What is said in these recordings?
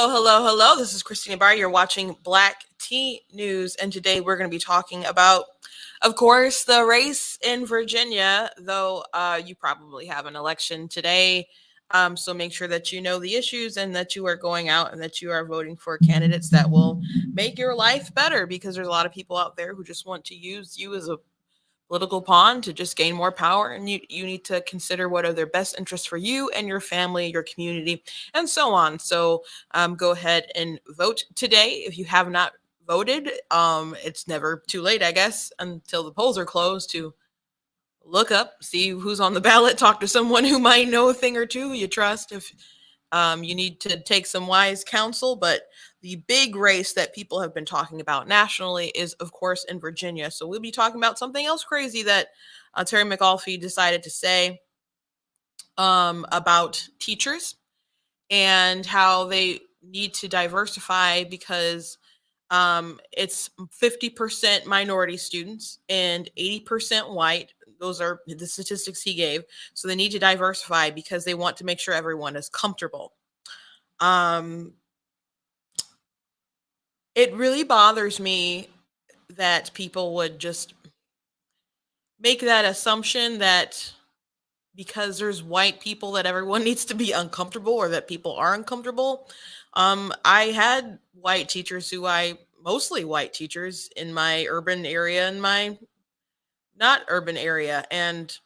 Hello. This is Christina Barr. You're watching Black Tea News, and today we're going to be talking about, of course, the race in Virginia, though you probably have an election today. So make sure that you know the issues and that you are going out and that you are voting for candidates that will make your life better, because there's a lot of people out there who just want to use you as a political pawn to just gain more power, and you need to consider what are their best interests for you and your family, your community, and so on. So go ahead and vote today if you have not voted. It's never too late, I guess, until the polls are closed, to look up, see who's on the ballot, talk to someone who might know a thing or two who you trust if you need to take some wise counsel. But the big race that people have been talking about nationally is, of course, in Virginia. So we'll be talking about something else crazy that Terry McAulffie decided to say about teachers and how they need to diversify, because it's 50% minority students and 80% white. Those are the statistics he gave. So they need to diversify because they want to make sure everyone is comfortable. It really bothers me that people would just make that assumption that because there's white people that everyone needs to be uncomfortable, or that people are uncomfortable. I had white teachers mostly white teachers in my urban area and my not urban area, and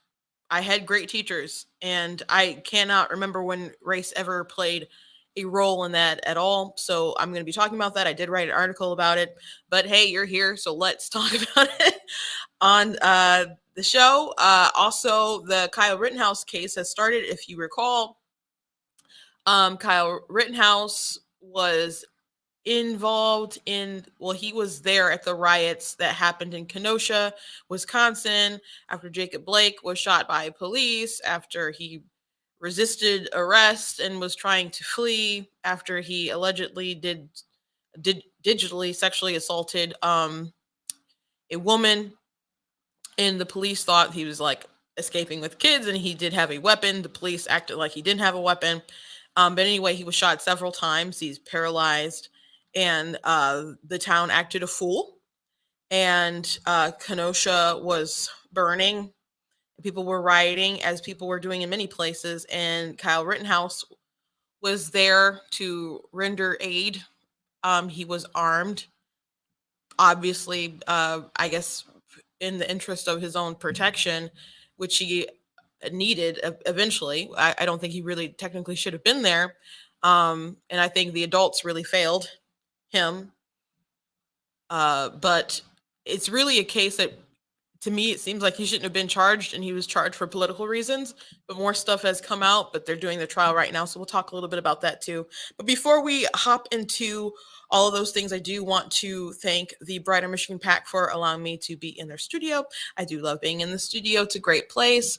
I had great teachers, and I cannot remember when race ever played a role in that at all. So I'm going to be talking about that. I did write an article about it, but hey, you're here, so let's talk about it on the show. Also, the Kyle Rittenhouse case has started. If you recall, Kyle Rittenhouse was involved in, well, he was there at the riots that happened in Kenosha, Wisconsin, after Jacob Blake was shot by police, after he resisted arrest and was trying to flee, after he allegedly did digitally sexually assaulted a woman, and the police thought he was like escaping with kids, and he did have a weapon. The police acted like he didn't have a weapon. But anyway, he was shot several times. He's paralyzed, and the town acted a fool, and Kenosha was burning. People were rioting, as people were doing in many places, and Kyle Rittenhouse was there to render aid. He was armed, obviously, I guess, in the interest of his own protection, which he needed eventually. I don't think he really technically should have been there. And I think the adults really failed him. But it's really a case that, to me, it seems like he shouldn't have been charged, and he was charged for political reasons. But more stuff has come out, but they're doing the trial right now. So we'll talk a little bit about that too. But before we hop into all of those things, I do want to thank the Brighter Michigan PAC for allowing me to be in their studio. I do love being in the studio. It's a great place.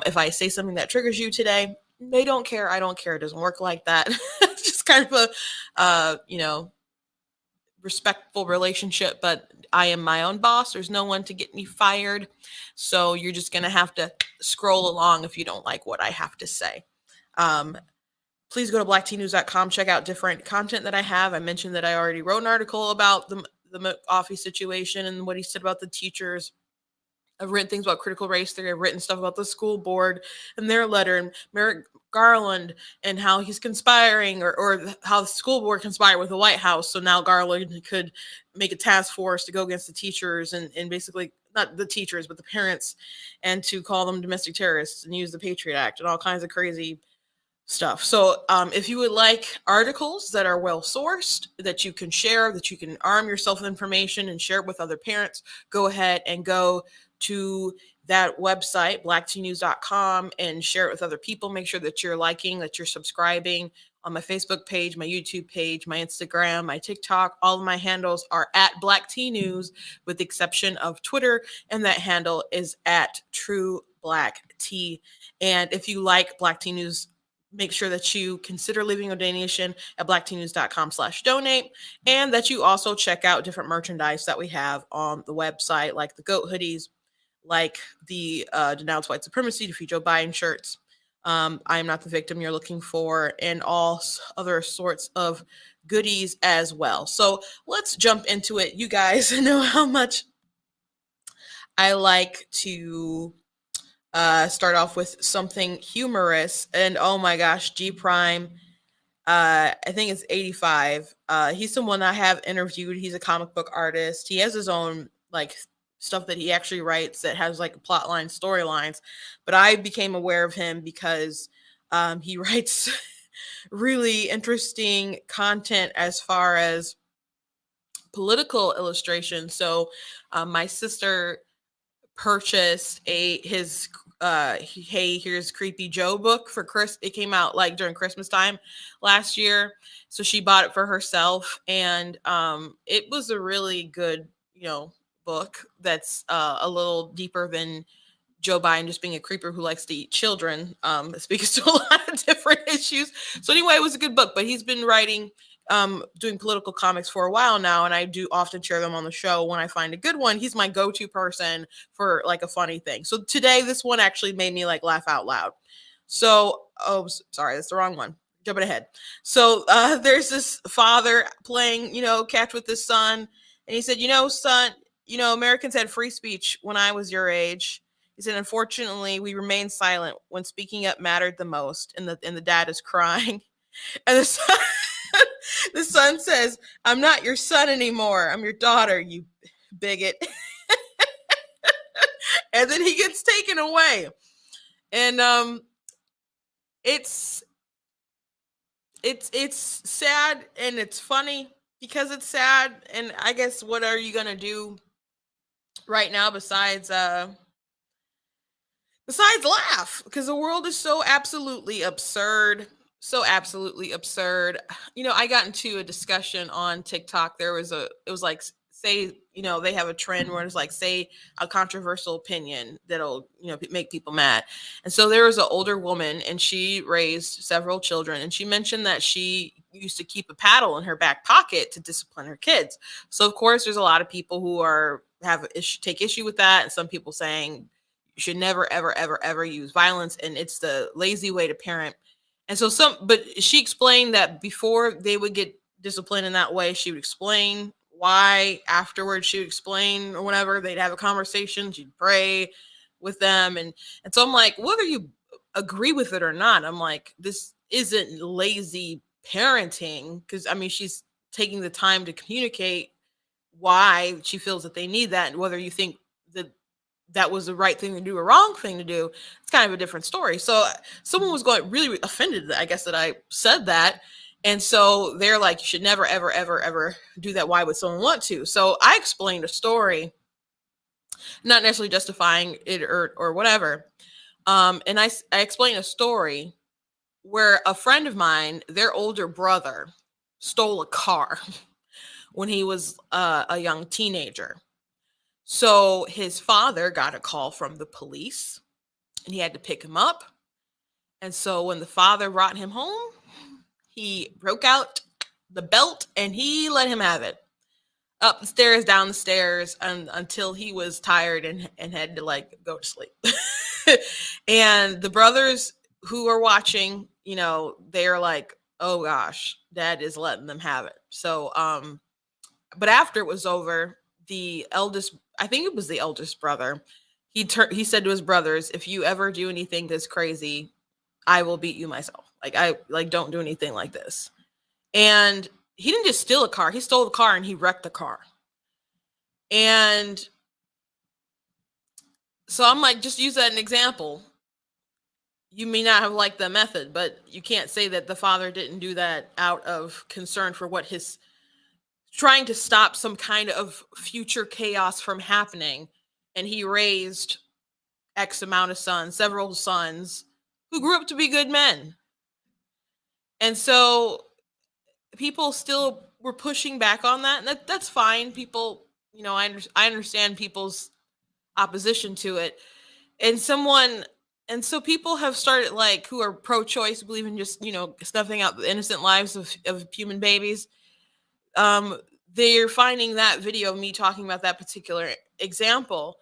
If I say something that triggers you today, they don't care. I don't care. It doesn't work like that. It's just kind of a, respectful relationship, but I am my own boss. There's no one to get me fired. So you're just going to have to scroll along if you don't like what I have to say. Please go to blacktnews.com, check out different content that I have. I mentioned that I already wrote an article about the McAulffie situation and what he said about the teachers. I've written things about critical race theory. I've written stuff about the school board and their letter, and Merrick Garland and how he's conspiring, or how the school board conspired with the White House. So now Garland could make a task force to go against the teachers and basically, not the teachers, but the parents, and to call them domestic terrorists and use the Patriot Act and all kinds of crazy stuff. So if you would like articles that are well sourced, that you can share, that you can arm yourself with information and share it with other parents, go ahead and go to that website, blacktnews.com, and share it with other people. Make sure that you're liking, that you're subscribing on my Facebook page, my YouTube page, my Instagram, my TikTok. All of my handles are at Black Tea News, with the exception of Twitter, and that handle is at True Black Tea. And if you like Black Tea News, make sure that you consider leaving a donation at blacktnews.com/donate, and that you also check out different merchandise that we have on the website, like the goat hoodies, like the Denounce White Supremacy, Defeat Joe Biden shirts, I am not the victim you're looking for, and all other sorts of goodies as well. So let's jump into it. You guys know how much I like to start off with something humorous. And oh my gosh, G Prime, I think it's 85. He's someone I have interviewed. He's a comic book artist. He has his own like stuff that he actually writes that has like plot line storylines. But I became aware of him because he writes really interesting content as far as political illustration. So my sister purchased his Hey Here's Creepy Joe book for Chris. It came out like during Christmas time last year, so she bought it for herself, and it was a really good book that's a little deeper than Joe Biden just being a creeper who likes to eat children. It speaks to a lot of different issues. So anyway, it was a good book, but he's been writing, doing political comics for a while now, and I do often share them on the show when I find a good one. He's my go-to person for like a funny thing. So today, this one actually made me like laugh out loud. So, sorry, that's the wrong one. Jumping ahead. So there's this father playing, catch with his son, and he said, son, Americans had free speech when I was your age. He said, unfortunately, we remained silent when speaking up mattered the most, and the dad is crying. And the son says, I'm not your son anymore. I'm your daughter, you bigot. And then he gets taken away. And it's sad and it's funny because it's sad. And I guess what are you gonna do right now besides laugh, because the world is so absolutely absurd. So absolutely absurd. I got into a discussion on TikTok. It was like, say, they have a trend where it's like, say a controversial opinion that'll, make people mad. And so there was an older woman, and she raised several children, and she mentioned that she used to keep a paddle in her back pocket to discipline her kids. So of course there's a lot of people who take issue with that, and some people saying you should never, ever, ever, ever use violence, and it's the lazy way to parent. And so but she explained that before they would get disciplined in that way, she would explain why. Afterwards, she would explain, or whenever they'd have a conversation, she'd pray with them. And so I'm like, whether you agree with it or not, I'm like, this isn't lazy parenting, because I mean, she's taking the time to communicate why she feels that they need that. And whether you think that was the right thing to do or wrong thing to do, it's kind of a different story. So someone was going really offended, I guess, that I said that. And so they're like, you should never, ever, ever, ever do that. Why would someone want to? So I explained a story, not necessarily justifying it or whatever. And I explained a story where a friend of mine, their older brother, stole a car when he was a young teenager. So his father got a call from the police, and he had to pick him up. And so when the father brought him home, he broke out the belt and he let him have it. Up the stairs, down the stairs, until he was tired and had to like go to sleep. And the brothers who are watching, they're like, oh gosh, dad is letting them have it. So but after it was over, I think it was the eldest brother, he said to his brothers, if you ever do anything this crazy, I will beat you myself. Don't do anything like this. And he didn't just steal a car, he stole the car and he wrecked the car. And so I'm like, just use that as an example. You may not have liked the method, but you can't say that the father didn't do that out of concern for what his trying to stop some kind of future chaos from happening. And he raised X amount of sons, several sons who grew up to be good men. And so people still were pushing back on that. And that's fine. People, I understand people's opposition to it. And so people have started, like, who are pro-choice, believe in just, snuffing out the innocent lives of human babies. They're finding that video of me talking about that particular example.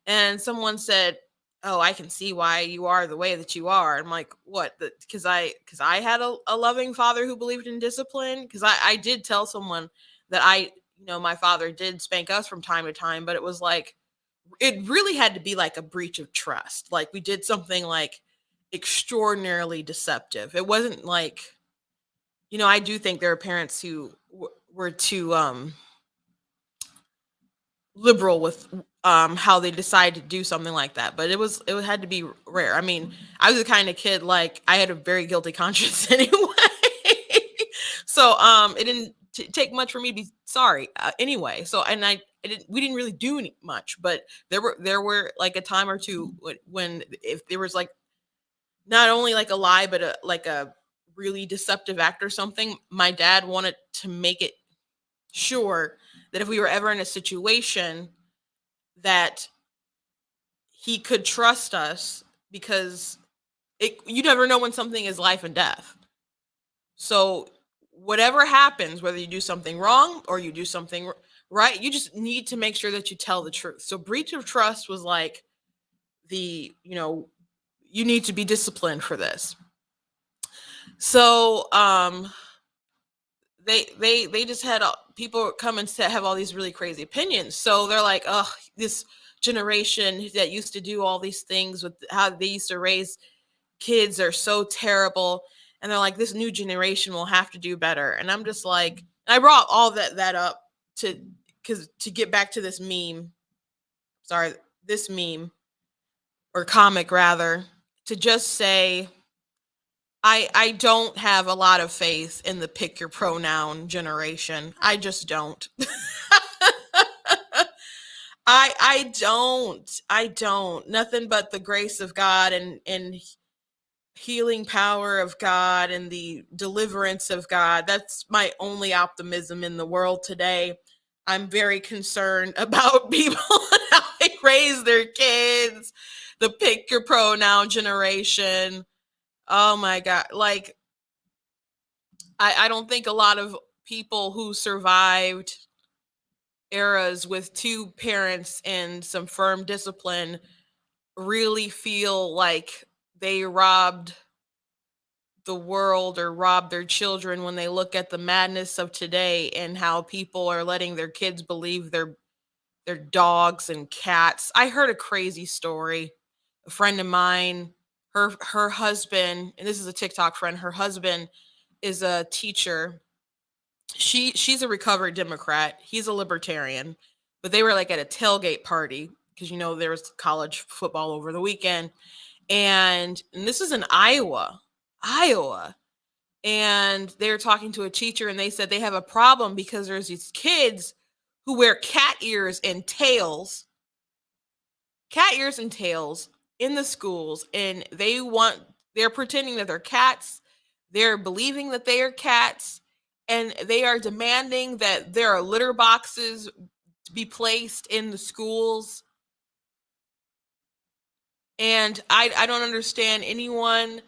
And someone said, oh, I can see why you are the way that you are. I'm like, what? Because I had a loving father who believed in discipline. Because I did tell someone that my father did spank us from time to time, but it was like, it really had to be like a breach of trust. Like we did something like extraordinarily deceptive. It wasn't like, I do think there are parents who were too liberal with how they decide to do something like that, but it had to be rare. I mean, I was the kind of kid, like, I had a very guilty conscience anyway. So it didn't take much for me to be sorry anyway. So, and I didn't we didn't really do much, but there were like a time or two when if there was like not only like a lie, but like a really deceptive act or something, my dad wanted to make it sure that if we were ever in a situation that he could trust us, because you never know when something is life and death. So whatever happens, whether you do something wrong or you do something right, you just need to make sure that you tell the truth. So breach of trust was like you need to be disciplined for this. So they just had people come and have all these really crazy opinions. So they're like, oh, this generation that used to do all these things with how they used to raise kids are so terrible. And they're like, this new generation will have to do better. And I'm just like, I brought all that up to get back to this meme. Sorry, this meme or comic rather, to just say I don't have a lot of faith in the pick your pronoun generation. I just don't. I don't. Nothing but the grace of God and healing power of God and the deliverance of God. That's my only optimism in the world today. I'm very concerned about people and how they raise their kids, the pick your pronoun generation. Oh my God. Like, I don't think a lot of people who survived eras with two parents and some firm discipline really feel like they robbed the world or robbed their children when they look at the madness of today and how people are letting their kids believe they're dogs and cats. I heard a crazy story. A friend of mine, her husband, and this is a TikTok friend, her husband is a teacher. She's a recovered Democrat. He's a libertarian. But they were like at a tailgate party because there was college football over the weekend. And this is in Iowa. Iowa. And they're talking to a teacher and they said they have a problem because there's these kids who wear cat ears and tails in the schools, and they're pretending that they're cats. They're believing that they are cats, and they are demanding that there are litter boxes to be placed in the schools. And I don't understand anyone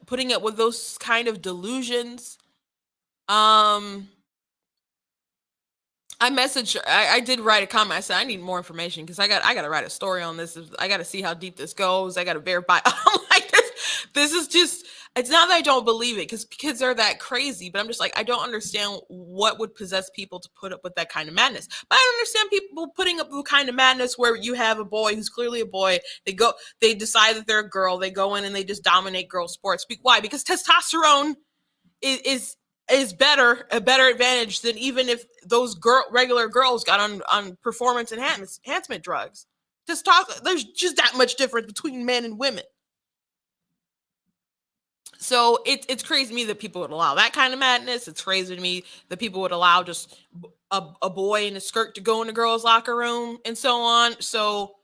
putting up with those kind of delusions. um I did write a comment. I said I need more information because I got to write a story on this. I got to see how deep this goes. I got to verify. I'm like, this is just, it's not that I don't believe it because kids are that crazy, but I'm just like, I don't understand what would possess people to put up with that kind of madness. But I don't understand people putting up with the kind of madness where you have a boy who's clearly a boy. They decide that they're a girl. They go in and they just dominate girl sports. Why? Because testosterone is a better advantage than even if those regular girls got on performance enhancement drugs. There's just that much difference between men and women. So it's crazy to me that people would allow that kind of madness. It's crazy to me that people would allow just a boy in a skirt to go in a girl's locker room and so on. So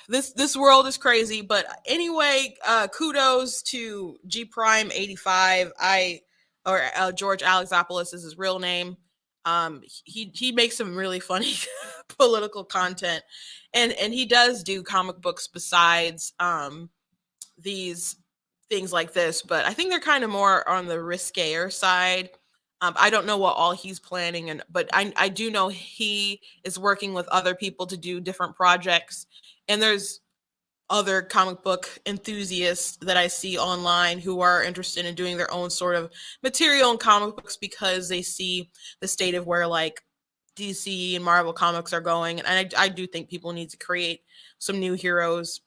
this world is crazy. But anyway, kudos to G Prime 85. George Alexopoulos is his real name. He makes some really funny political content, and he does do comic books besides these things like this. But I think they're kind of more on the riskier side. I don't know what all he's planning, but I do know he is working with other people to do different projects. And there's other comic book enthusiasts that I see online who are interested in doing their own sort of material in comic books because they see the state of where like DC and Marvel comics are going. And I do think people need to create some new heroes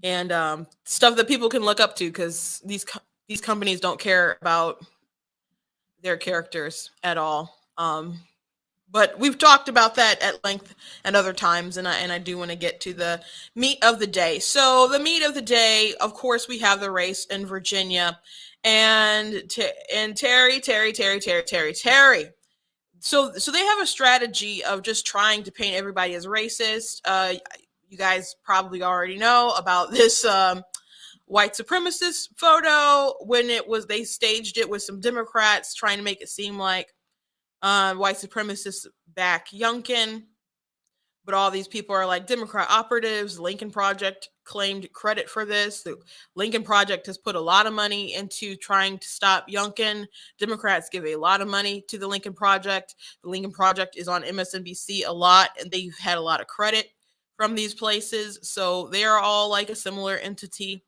and stuff that people can look up to, because these companies don't care about their characters at all. But we've talked about that at length and other times, and I do want to get to the meat of the day. So the meat of the day, of course, we have the race in Virginia, and Terry. So they have a strategy of just trying to paint everybody as racist. You guys probably already know about this white supremacist photo when they staged it with some Democrats trying to make it seem like white supremacists back Youngkin, but all these people are like Democrat operatives. The Lincoln Project claimed credit for this. The Lincoln Project has put a lot of money into trying to stop Youngkin. Democrats give a lot of money to the Lincoln Project. The Lincoln Project is on MSNBC a lot, and they've had a lot of credit from these places. So they are all like a similar entity.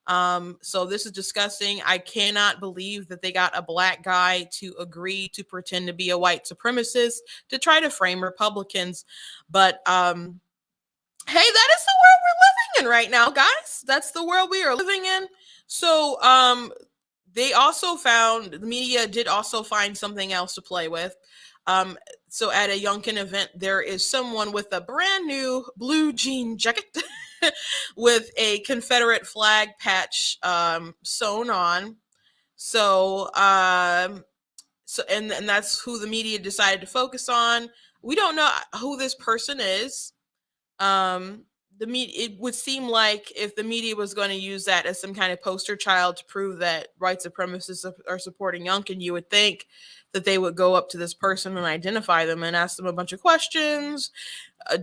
So this is disgusting. I cannot believe that they got a black guy to agree to pretend to be a white supremacist to try to frame Republicans. But hey, that is the world we're living in right now, guys. That's the world we are living in. So they also the media did also find something else to play with. So at a Youngkin event, there is someone with a brand new blue jean jacket with a Confederate flag patch sewn on. So, and that's who the media decided to focus on. We don't know who this person is. It would seem like if the media was going to use that as some kind of poster child to prove that white supremacists are supporting Youngkin, you would think that they would go up to this person and identify them and ask them a bunch of questions.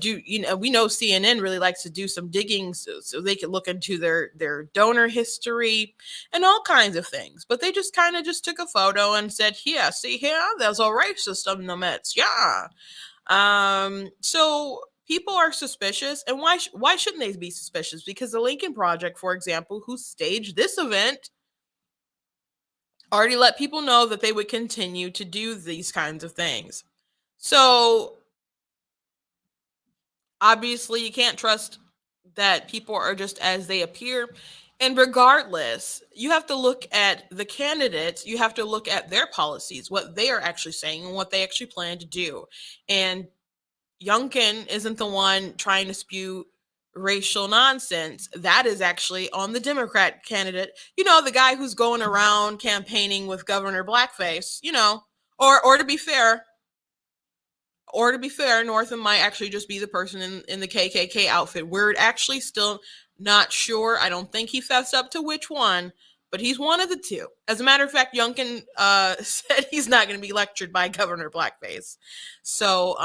We know CNN really likes to do some digging so they could look into their donor history and all kinds of things. But they just kind of just took a photo and said, "Here, see here, there's a racist in the midst." Yeah. So people are suspicious, and why shouldn't they be suspicious? Because the Lincoln Project, for example, who staged this event, already let people know that they would continue to do these kinds of things. So obviously you can't trust that people are just as they appear. And regardless, you have to look at the candidates, you have to look at their policies, what they are actually saying and what they actually plan to do. And Youngkin isn't the one trying to spew racial nonsense. That is actually on the Democrat candidate. The guy who's going around campaigning with Governor Blackface, or to be fair, Northam might actually just be the person in the KKK outfit. We're actually still not sure. I don't think he fessed up to which one, but he's one of the two. As a matter of fact, Youngkin said he's not going to be lectured by Governor Blackface. So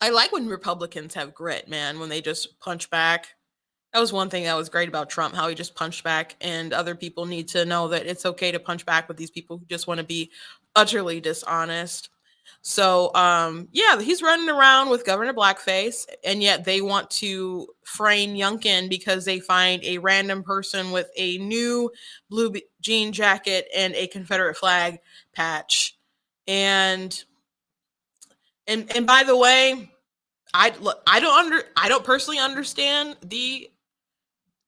I like when Republicans have grit, man, when they just punch back. That was one thing that was great about Trump, how he just punched back, and other people need to know that it's okay to punch back with these people who just want to be utterly dishonest. So, yeah, he's running around with Governor Blackface, and yet they want to frame Youngkin because they find a random person with a new blue jean jacket and a Confederate flag patch. And by the way, I don't personally understand the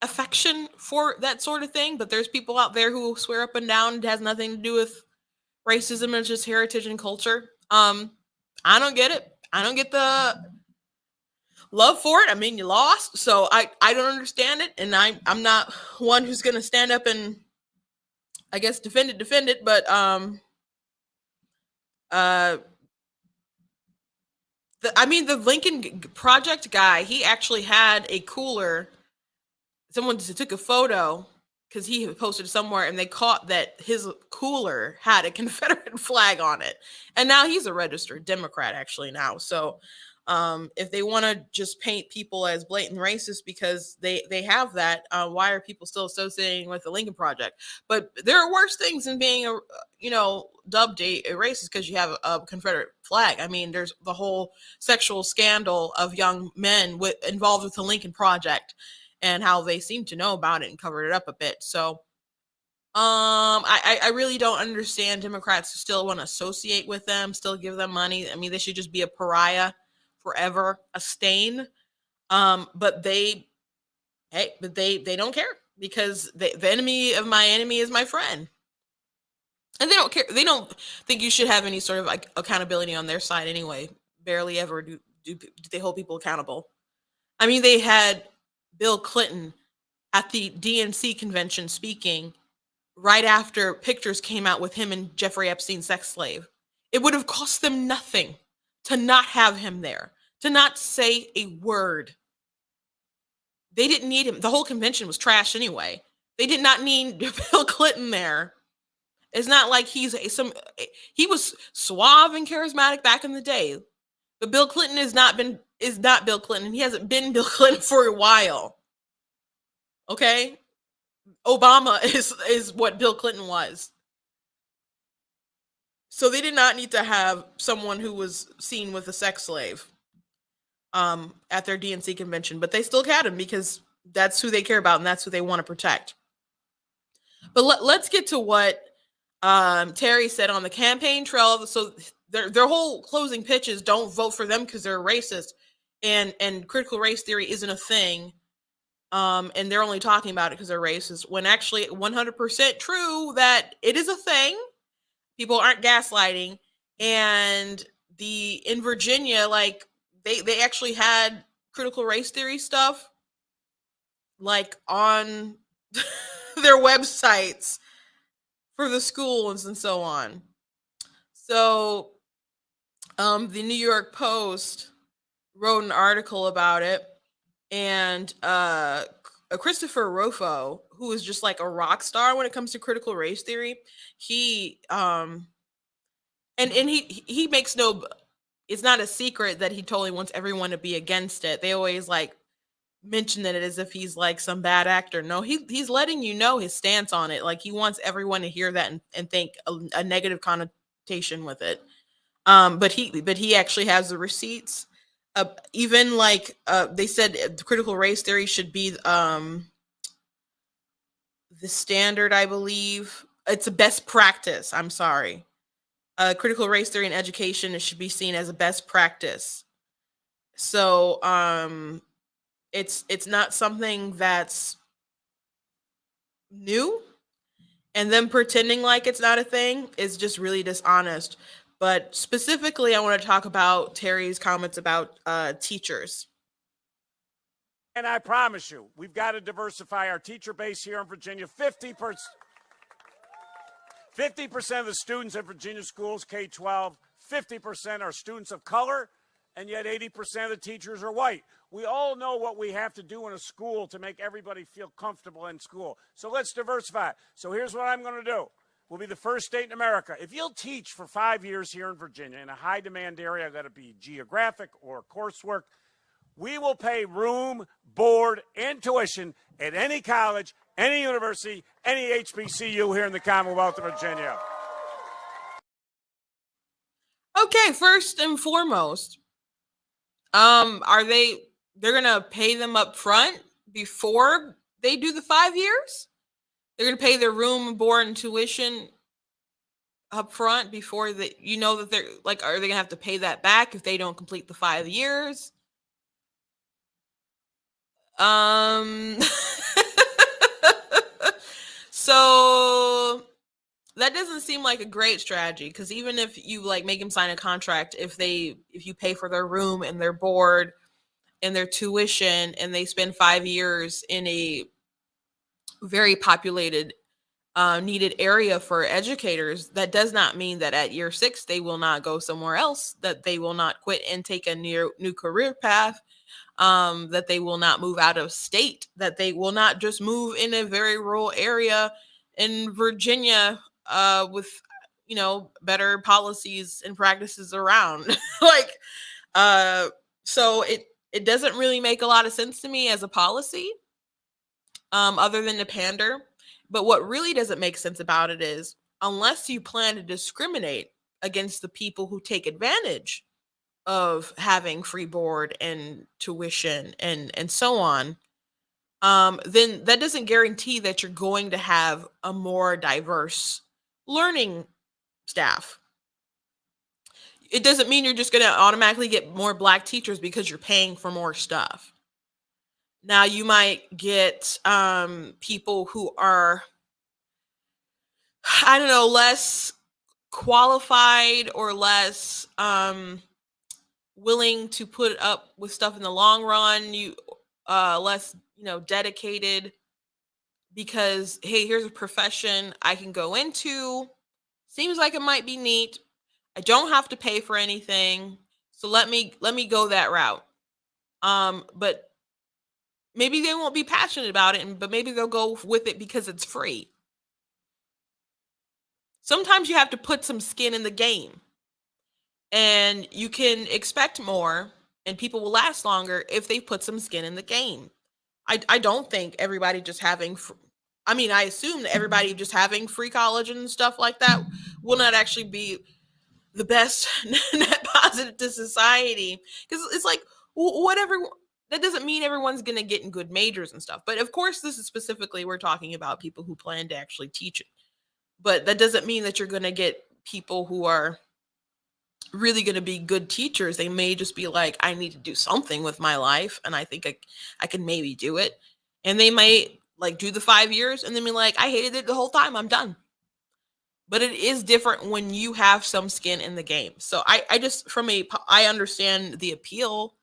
affection for that sort of thing, but there's people out there who swear up and down it has nothing to do with racism and just heritage and culture. I don't get it. I don't get the love for it. I mean, you lost, so I don't understand it, and I'm not one who's going to stand up and I guess defend it, but the Lincoln Project guy, he actually had a cooler. Someone took a photo because he posted somewhere, and they caught that his cooler had a Confederate flag on it, and now he's a registered Democrat actually now. So If they want to just paint people as blatant racist because they have that, why are people still associating with the Lincoln Project? But there are worse things than being dubbed a racist because you have a Confederate flag. I mean, there's the whole sexual scandal of young men involved with the Lincoln Project and how they seem to know about it and covered it up a bit. So I really don't understand Democrats who still want to associate with them, still give them money. I mean, they should just be a pariah forever, a stain. But they don't care because the enemy of my enemy is my friend. And they don't care. They don't think you should have any sort of like accountability on their side anyway. Barely ever do they hold people accountable. I mean, they had Bill Clinton at the DNC convention speaking right after pictures came out with him and Jeffrey Epstein's sex slave. It would have cost them nothing to not have him there, to not say a word. They didn't need him. The whole convention was trash anyway. They did not need Bill Clinton there. It's not like he was suave and charismatic back in the day. But Bill Clinton is not Bill Clinton. He hasn't been Bill Clinton for a while. Okay? Obama is what Bill Clinton was. So they did not need to have someone who was seen with a sex slave at their DNC convention, but they still had him because that's who they care about and that's who they want to protect. But let's get to what Terry said on the campaign trail. So their whole closing pitch is don't vote for them because they're racist, and critical race theory isn't a thing. And they're only talking about it because they're racist, when actually 100% true that it is a thing. People aren't gaslighting. And in Virginia, like they actually had critical race theory stuff like on their websites for the schools and so on. So the New York Post wrote an article about it, and Christopher Rufo, who is just like a rock star when it comes to critical race theory, he he makes it's not a secret that he totally wants everyone to be against it. They always like mention it as if he's like some bad actor. No, he's letting you know his stance on it. Like he wants everyone to hear that and think a negative connotation with it. But he actually has the receipts. Even like they said, critical race theory should be the standard. I believe it's a best practice. I'm sorry. Critical race theory in education, it should be seen as a best practice. So it's not something that's new, and them pretending like it's not a thing is just really dishonest. But specifically, I want to talk about Terry's comments about teachers. And I promise you, we've got to diversify our teacher base here in Virginia. 50% of the students in Virginia schools, K-12, 50% are students of color, and yet 80% of the teachers are white. We all know what we have to do in a school to make everybody feel comfortable in school. So let's diversify. So here's what I'm going to do. We'll be the first state in America. If you'll teach for 5 years here in Virginia in a high-demand area, that it be geographic or coursework, we will pay room, board, and tuition at any college, any university, any HBCU here in the Commonwealth of Virginia. Okay, first and foremost, they're gonna pay them up front before they do the 5 years? They're gonna pay their room, board, and tuition up front before that they're like, are they gonna have to pay that back if they don't complete the 5 years? So that doesn't seem like a great strategy, because even if you like make them sign a contract, if you pay for their room and their board and their tuition and they spend 5 years in a very populated needed area for educators, that does not mean that at year 6 they will not go somewhere else, that they will not quit and take a new career path, that they will not move out of state, that they will not just move in a very rural area in Virginia with better policies and practices around. Like So it doesn't really make a lot of sense to me as a policy, other than to pander. But what really doesn't make sense about it is, unless you plan to discriminate against the people who take advantage of having free board and tuition and so on, then that doesn't guarantee that you're going to have a more diverse learning staff. It doesn't mean you're just going to automatically get more black teachers because you're paying for more stuff. Now you might get people who are, I don't know, less qualified or less willing to put up with stuff in the long run. You less, dedicated, because hey, here's a profession I can go into. Seems like it might be neat. I don't have to pay for anything. So let me go that route. But maybe they won't be passionate about it, but maybe they'll go with it because it's free. Sometimes you have to put some skin in the game, and you can expect more, and people will last longer if they put some skin in the game. I don't think everybody just having I mean, I assume that everybody just having free college and stuff like that will not actually be the best net positive to society, because it's like, whatever. That doesn't mean everyone's going to get in good majors and stuff, but of course this is specifically, we're talking about people who plan to actually teach it. But that doesn't mean that you're going to get people who are really going to be good teachers. They may just be like, I need to do something with my life, and I think I can maybe do it. And they might like do the 5 years and then be like, I hated it the whole time, I'm done. But it is different when you have some skin in the game. So I just, I understand the appeal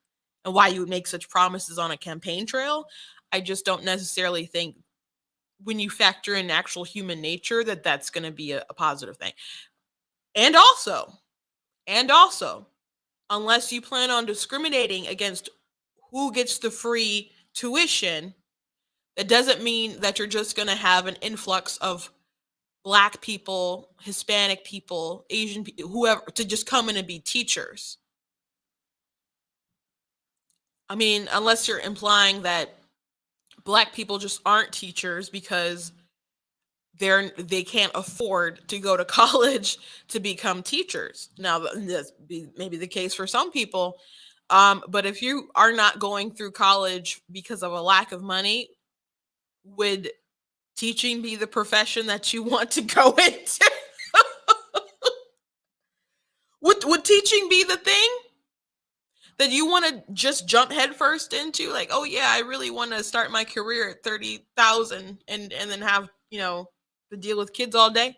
and why you would make such promises on a campaign trail. I just don't necessarily think, when you factor in actual human nature, that that's going to be a positive thing. And also, unless you plan on discriminating against who gets the free tuition, that doesn't mean that you're just going to have an influx of Black people, Hispanic people, Asian people, whoever, to just come in and be teachers. I mean, unless you're implying that Black people just aren't teachers because they can't afford to go to college to become teachers. Now, that's maybe the case for some people, but if you are not going through college because of a lack of money, would teaching be the profession that you want to go into? Would teaching be the thing that you want to just jump headfirst into? Like, oh yeah, I really want to start my career at 30,000 and then have, to deal with kids all day.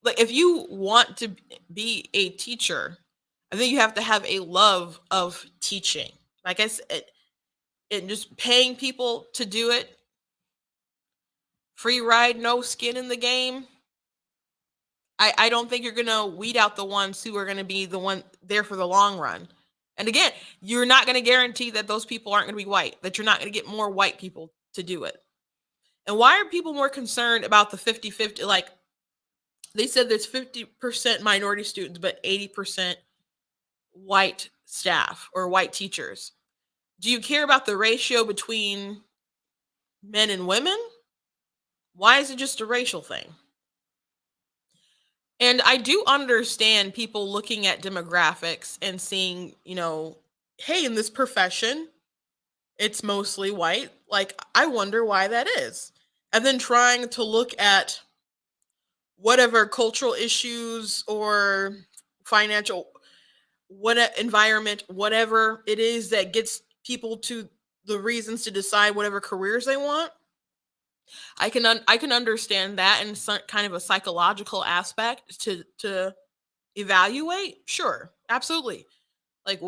Like, if you want to be a teacher, I think you have to have a love of teaching. Like I said, and just paying people to do it, free ride, no skin in the game. I don't think you're gonna weed out the ones who are gonna be the one there for the long run. And again, you're not gonna guarantee that those people aren't gonna be white, that you're not gonna get more white people to do it. And why are people more concerned about the 50-50? Like, they said there's 50% minority students, but 80% white staff or white teachers. Do you care about the ratio between men and women? Why is it just a racial thing? And I do understand people looking at demographics and seeing, hey, in this profession, it's mostly white. Like, I wonder why that is. And then trying to look at whatever cultural issues or financial, what environment, whatever it is that gets people to the reasons to decide whatever careers they want. I can understand that in some kind of a psychological aspect to evaluate. Sure, absolutely. Like,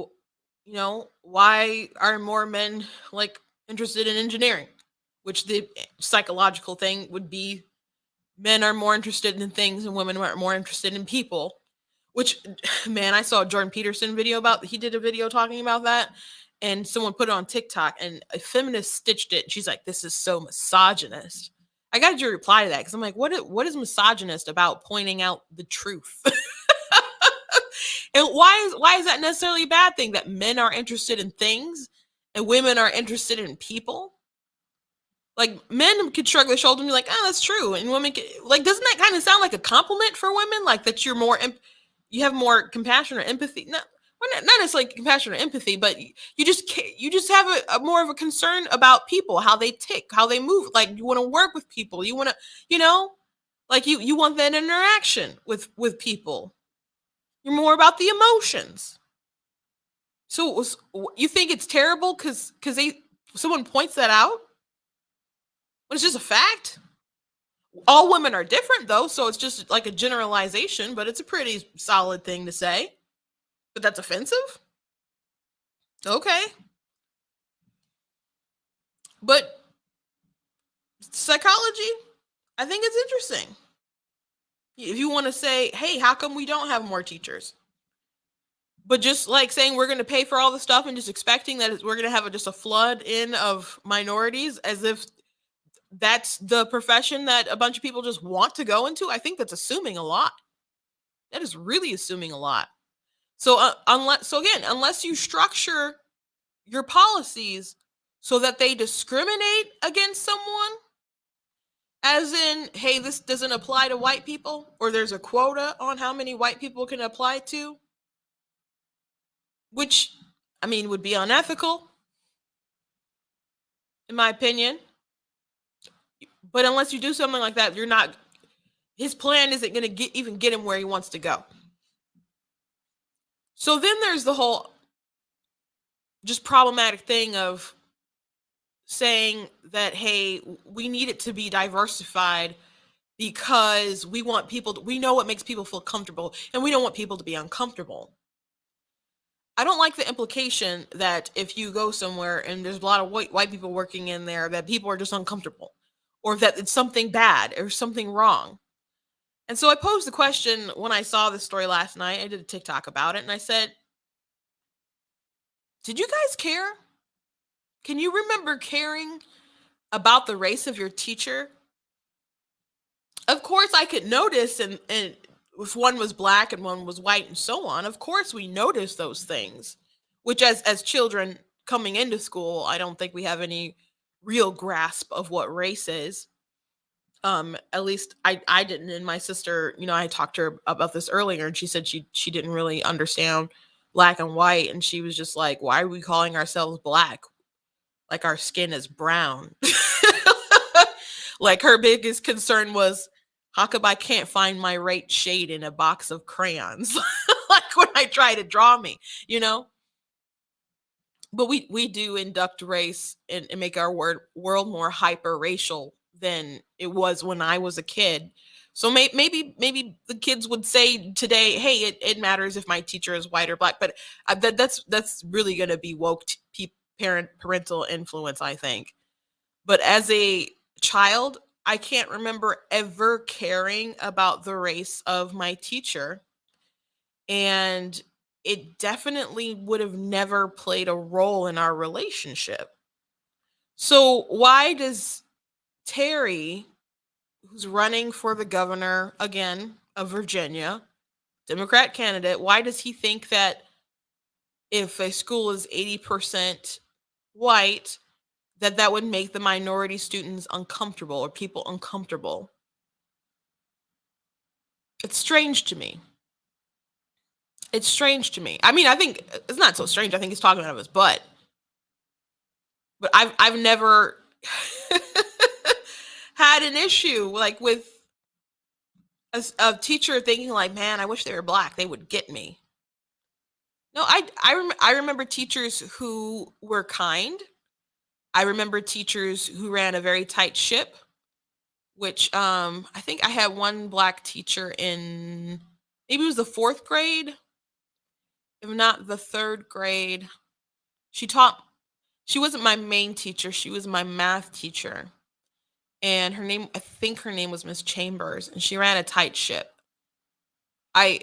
why are more men like interested in engineering? Which the psychological thing would be, men are more interested in things and women are more interested in people. Which, man, I saw a Jordan Peterson video he did a video talking about that, and someone put it on TikTok, and a feminist stitched it. She's like, "This is so misogynist." I got to reply to that because I'm like, what is misogynist about pointing out the truth? And why is that necessarily a bad thing, that men are interested in things and women are interested in people? Like, men could shrug their shoulders and be like, "Oh, that's true," and women could, like, doesn't that kind of sound like a compliment for women? Like, that you're more, you have more compassion or empathy? No, well, not necessarily compassion or empathy, but you just have a more of a concern about people, how they tick, how they move. Like, you want to work with people, you want to, you know, like, you want that interaction with people. You're more about the emotions. So you think it's terrible because they someone points that out? But it's just a fact. All women are different though, so it's just like a generalization, but it's a pretty solid thing to say. But that's offensive? Okay. But psychology, I think it's interesting. If you want to say, "Hey, how come we don't have more teachers?" But just like saying we're going to pay for all the stuff and just expecting that we're going to have just a flood in of minorities, as if that's the profession that a bunch of people just want to go into, I think that's assuming a lot. That is really assuming a lot. So unless you structure your policies so that they discriminate against someone, as in, hey, this doesn't apply to white people, or there's a quota on how many white people can apply to, which, I mean, would be unethical, in my opinion. But unless you do something like that, you're not. His plan isn't going to even get him where he wants to go. So then there's the whole just problematic thing of saying that, hey, we need it to be diversified because we want people to, we know what makes people feel comfortable, and we don't want people to be uncomfortable. I don't like the implication that if you go somewhere and there's a lot of white people working in there, that people are just uncomfortable, or that it's something bad or something wrong. And so I posed the question when I saw this story last night. I did a TikTok about it, and I said, did you guys care? Can you remember caring about the race of your teacher? Of course, I could notice, and if one was black and one was white and so on, of course we notice those things, which as children coming into school, I don't think we have any real grasp of what race is. At least I didn't. And my sister, I talked to her about this earlier, and she said she didn't really understand black and white, and she was just like, why are we calling ourselves black? Like our skin is brown. Like, her biggest concern was, how come I can't find my right shade in a box of crayons? Like, when I try to draw me, you know? But we do induct race and make our world more hyper racial than it was when I was a kid. So maybe the kids would say today, hey, it matters if my teacher is white or black. But that's really going to be woke parental influence, I think. But as a child, I can't remember ever caring about the race of my teacher. And it definitely would have never played a role in our relationship. So why does Terry, who's running for the governor again of Virginia, Democrat candidate, why does he think that if a school is 80% white, that would make the minority students uncomfortable or people uncomfortable? It's strange to me. It's strange to me. I mean, I think it's not so strange. I think he's talking out of his butt. But I've never had an issue like with a teacher thinking like, man, I wish they were black. They would get me. No, I remember teachers who were kind. I remember teachers who ran a very tight ship, which I think I had one black teacher in, maybe it was the 4th grade, if not the 3rd grade. She taught, she wasn't my main teacher, she was my math teacher. And her name, I think her name was Miss Chambers, and she ran a tight ship. I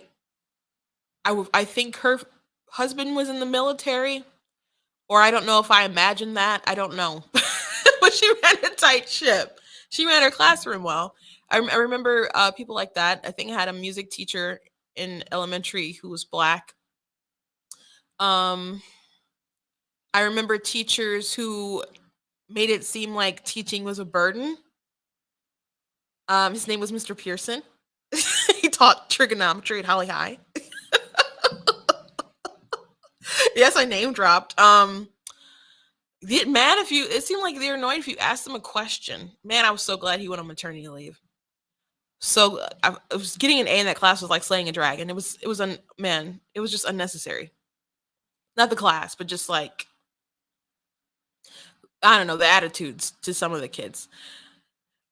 I think her husband was in the military, or I don't know if I imagined that. I don't know. But she ran a tight ship. She ran her classroom well. I remember people like that. I think I had a music teacher in elementary who was black. Um, I remember teachers who made it seem like teaching was a burden. His name was Mr. Pearson. He taught trigonometry at Holly High. Yes, I name dropped. Get mad if you. It seemed like they were annoyed if you asked them a question. Man, I was so glad he went on maternity leave. So I was getting an A in that class was like slaying a dragon. Man, it was just unnecessary. Not the class, but just like I don't know the attitudes to some of the kids.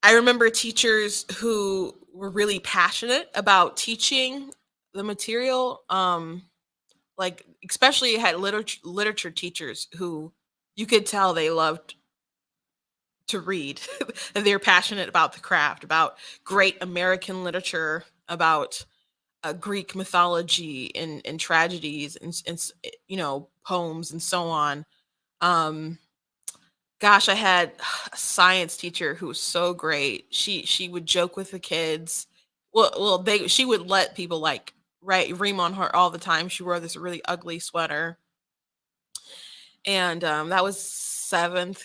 I remember teachers who were really passionate about teaching the material. Like especially had literature teachers who you could tell they loved to read. And they're passionate about the craft, about great American literature, about Greek mythology and tragedies and poems and so on. Um, Gosh, I had a science teacher who was so great. She would joke with the kids. She would let people like ream on her all the time. She wore this really ugly sweater, and that was seventh.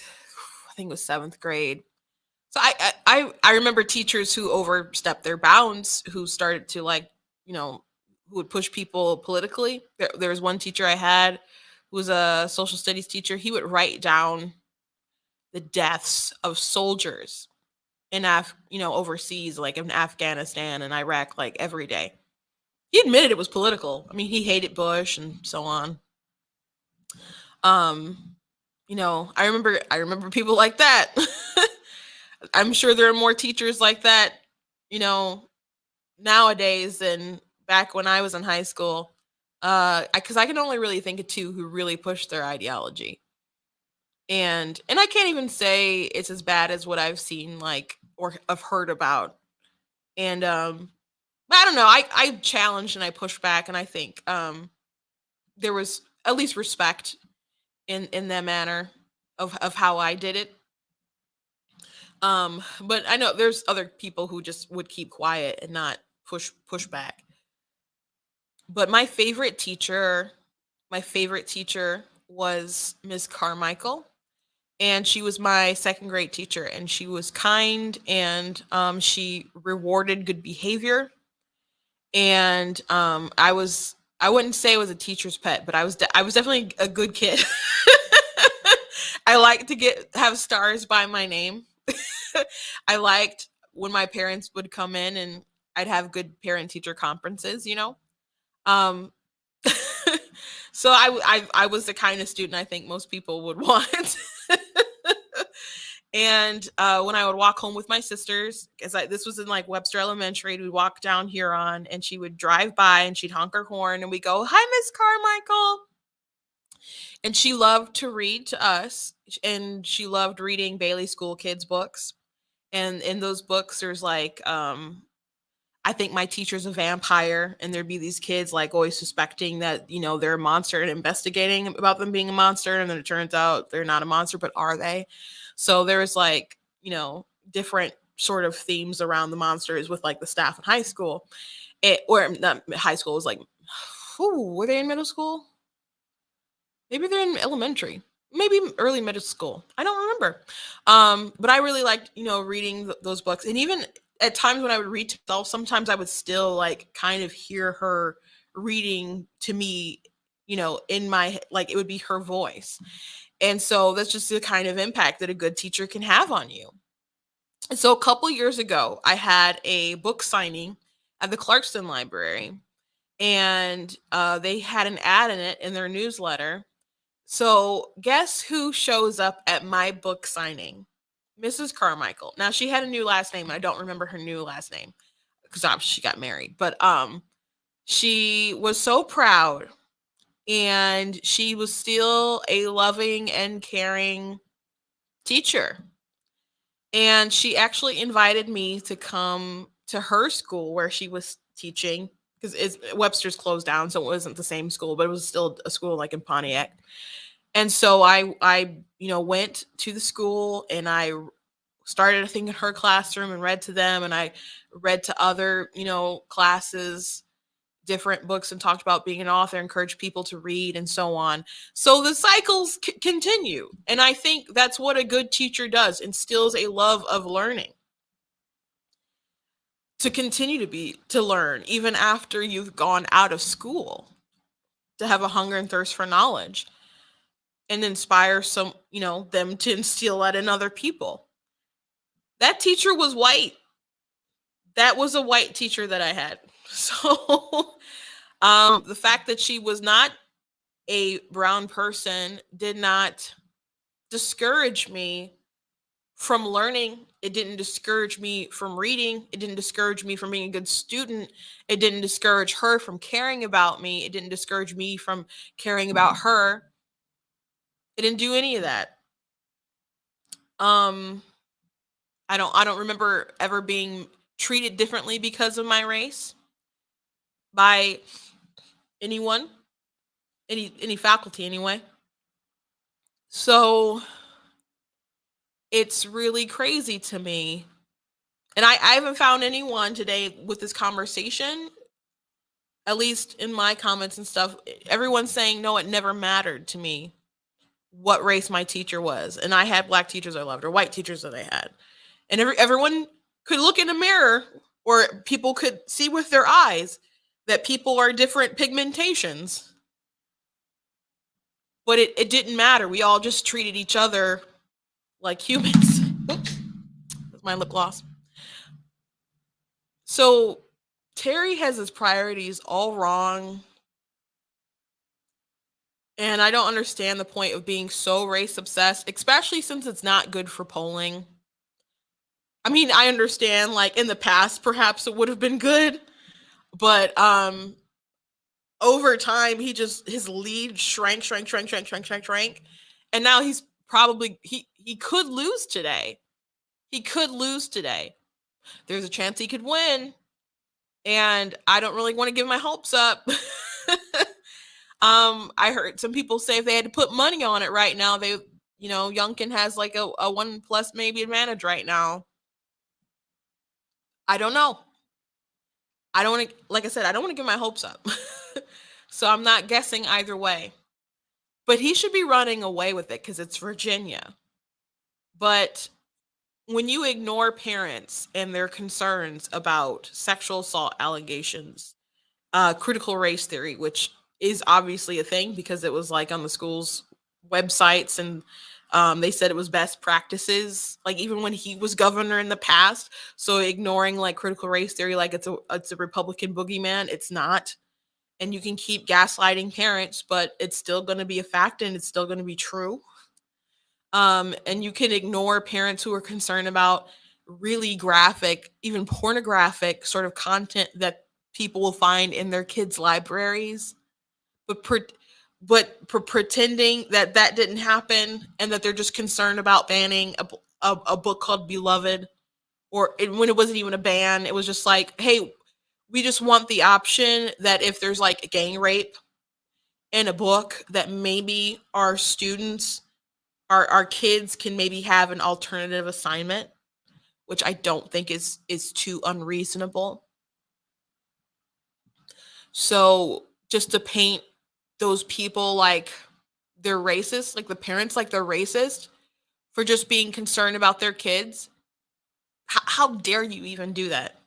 I think it was seventh grade. So I remember teachers who overstepped their bounds, who started to like, you know, who would push people politically. There was one teacher I had who was a social studies teacher. He would write down the deaths of soldiers in overseas, like in Afghanistan and Iraq, like every day. He admitted it was political. I mean, he hated Bush and so on. Um, I remember people like that. I'm sure there are more teachers like that, you know, nowadays than back when I was in high school. Because I can only really think of two who really pushed their ideology, and I can't even say it's as bad as what I've seen like or have heard about. And I don't know. I challenged and I pushed back, and I think there was at least respect in that manner of how I did it. But I know there's other people who just would keep quiet and not push back. But my favorite teacher was Miss Carmichael, and she was my second grade teacher, and she was kind, and she rewarded good behavior. And I wouldn't say I was a teacher's pet, but I was definitely a good kid. I liked to get have stars by my name. I liked when my parents would come in and I'd have good parent teacher conferences. Um, so I was the kind of student I think most people would want. And when I would walk home with my sisters, because this was in like Webster Elementary, we'd walk down Huron, and she would drive by and she'd honk her horn, and we go, "Hi, Miss Carmichael." And she loved to read to us, and she loved reading Bailey School Kids books. And in those books, there's like I think my teacher's a vampire, and there'd be these kids like always suspecting that they're a monster and investigating about them being a monster, and then it turns out they're not a monster, but are they? So there was like different sort of themes around the monsters with like the staff in high school, or not high school, it was like, were they in middle school? Maybe they're in elementary, maybe early middle school. I don't remember. But I really liked, reading those books. And even at times when I would read to myself, sometimes I would still like kind of hear her reading to me, in my like it would be her voice. And so that's just the kind of impact that a good teacher can have on you. And so a couple years ago, I had a book signing at the Clarkston Library, and they had an ad in it in their newsletter. So, guess who shows up at my book signing? Mrs. Carmichael. Now, she had a new last name. I don't remember her new last name because she got married. But she was so proud, and she was still a loving and caring teacher. And she actually invited me to come to her school where she was teaching, because Webster's closed down, so it wasn't the same school, but it was still a school like in Pontiac. And so I went to the school, and I started, I think, in her classroom and read to them, and I read to other, classes. different books and talked about being an author, encouraged people to read and so on. So the cycles continue. And I think that's what a good teacher does, instills a love of learning. To continue to learn even after you've gone out of school, to have a hunger and thirst for knowledge and inspire them to instill that in other people. That teacher was white. That was a white teacher that I had. So the fact that she was not a brown person did not discourage me from learning. It didn't discourage me from reading. It didn't discourage me from being a good student. It didn't discourage her from caring about me. It didn't discourage me from caring about her. It didn't do any of that. I don't remember ever being treated differently because of my race by anyone, any faculty anyway. So it's really crazy to me. And I haven't found anyone today with this conversation, at least in my comments and stuff. Everyone's saying, no, it never mattered to me what race my teacher was. And I had black teachers I loved, or white teachers that I had. And everyone could look in a mirror, or people could see with their eyes that people are different pigmentations. But it didn't matter. We all just treated each other like humans. Oops, that's my lip gloss. So Terry has his priorities all wrong. And I don't understand the point of being so race obsessed, especially since it's not good for polling. I mean, I understand, like, in the past, perhaps it would have been good, but over time, his lead shrank. And now he's probably, he could lose today. He could lose today. There's a chance he could win. And I don't really want to give my hopes up. I heard some people say if they had to put money on it right now, Youngkin has like a 1+ maybe advantage right now. I don't know. I don't want to, like I said, I don't want to give my hopes up. So I'm not guessing either way. But he should be running away with it because it's Virginia. But when you ignore parents and their concerns about sexual assault allegations, critical race theory, which is obviously a thing because it was like on the school's websites, and they said it was best practices, like even when he was governor in the past. So ignoring like critical race theory like it's a Republican boogeyman, it's not. And you can keep gaslighting parents, but it's still going to be a fact and it's still going to be true. And you can ignore parents who are concerned about really graphic, even pornographic sort of content that people will find in their kids' libraries, but pretending that didn't happen and that they're just concerned about banning a book called Beloved, when it wasn't even a ban. It was just like, hey, we just want the option that if there's like gang rape in a book, that maybe our students, our kids can maybe have an alternative assignment, which I don't think is too unreasonable. So just to paint those people like they're racist, like the parents like they're racist for just being concerned about their kids, how dare you even do that?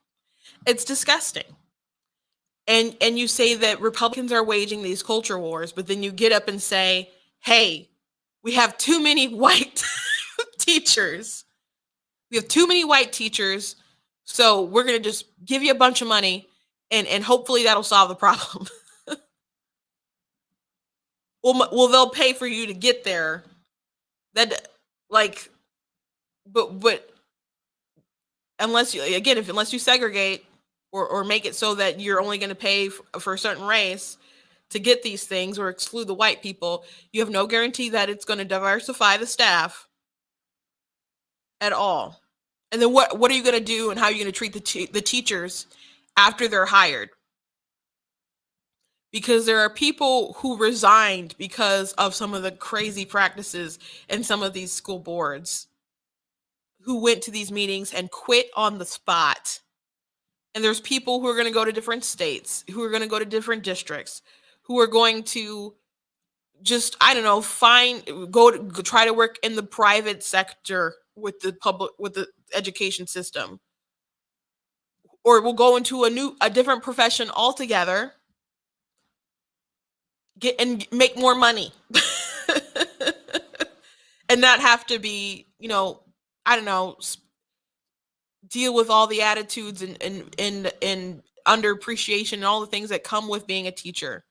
It's disgusting. And you say that Republicans are waging these culture wars, but then you get up and say, hey, we have too many white teachers. We have too many white teachers, so we're going to just give you a bunch of money and hopefully that'll solve the problem. Well, they'll pay for you to get there. That, like, but unless you segregate or make it so that you're only going to pay for a certain race to get these things or exclude the white people, you have no guarantee that it's going to diversify the staff at all. And then what are you going to do, and how are you going to treat the teachers after they're hired? Because there are people who resigned because of some of the crazy practices in some of these school boards, who went to these meetings and quit on the spot And there's people who are going to go to different states, who are going to go to different districts, who are going to just, I don't know, try to work in the private sector with the education system, or will go into a different profession altogether, get and make more money. And not have to be, I don't know, deal with all the attitudes and underappreciation and all the things that come with being a teacher.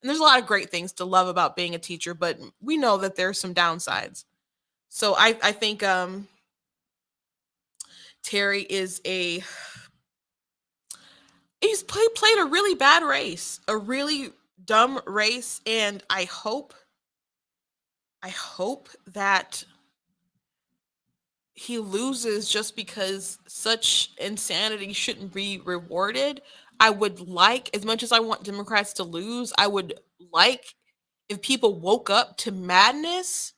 And there's a lot of great things to love about being a teacher, but we know that there's some downsides. So I think Terry he's played a really bad race, a really dumb race, and I hope that he loses just because such insanity shouldn't be rewarded. I would like, as much as I want Democrats to lose, I would like if people woke up to madness,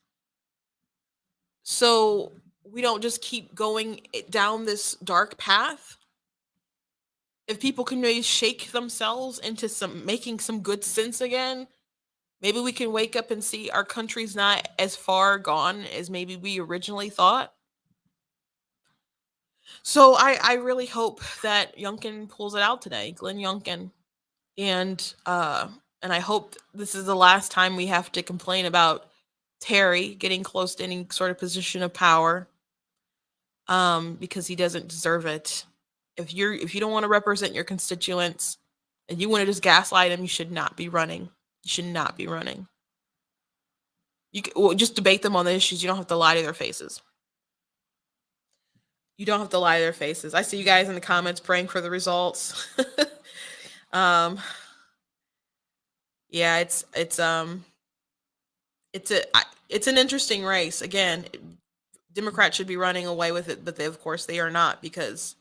so we don't just keep going down this dark path. If people can maybe shake themselves into making some good sense again, maybe we can wake up and see our country's not as far gone as maybe we originally thought. So I really hope that Youngkin pulls it out today, Glenn Youngkin. And I hope this is the last time we have to complain about Terry getting close to any sort of position of power, because he doesn't deserve it. If you don't want to represent your constituents and you want to just gaslight them, you should not be running. You should not be running. Just debate them on the issues. You don't have to lie to their faces. You don't have to lie to their faces. I see you guys in the comments praying for the results. Yeah, it's an interesting race. Again, Democrats should be running away with it, but of course they are not, because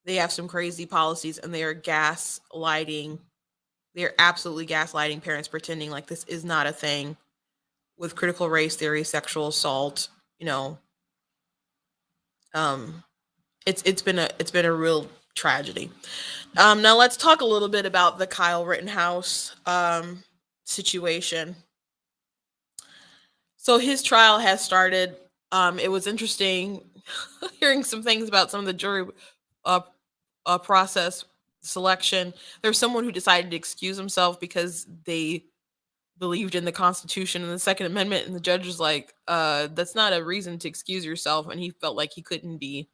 they have some crazy policies and they are gaslighting. They are absolutely gaslighting parents, pretending like this is not a thing with critical race theory, sexual assault. It's been a real tragedy. Now let's talk a little bit about the Kyle Rittenhouse situation. So his trial has started. It was interesting hearing some things about some of the jury process selection. There's someone who decided to excuse himself because they believed in the Constitution and the Second Amendment, and the judge was like, "That's not a reason to excuse yourself," and he felt like he couldn't be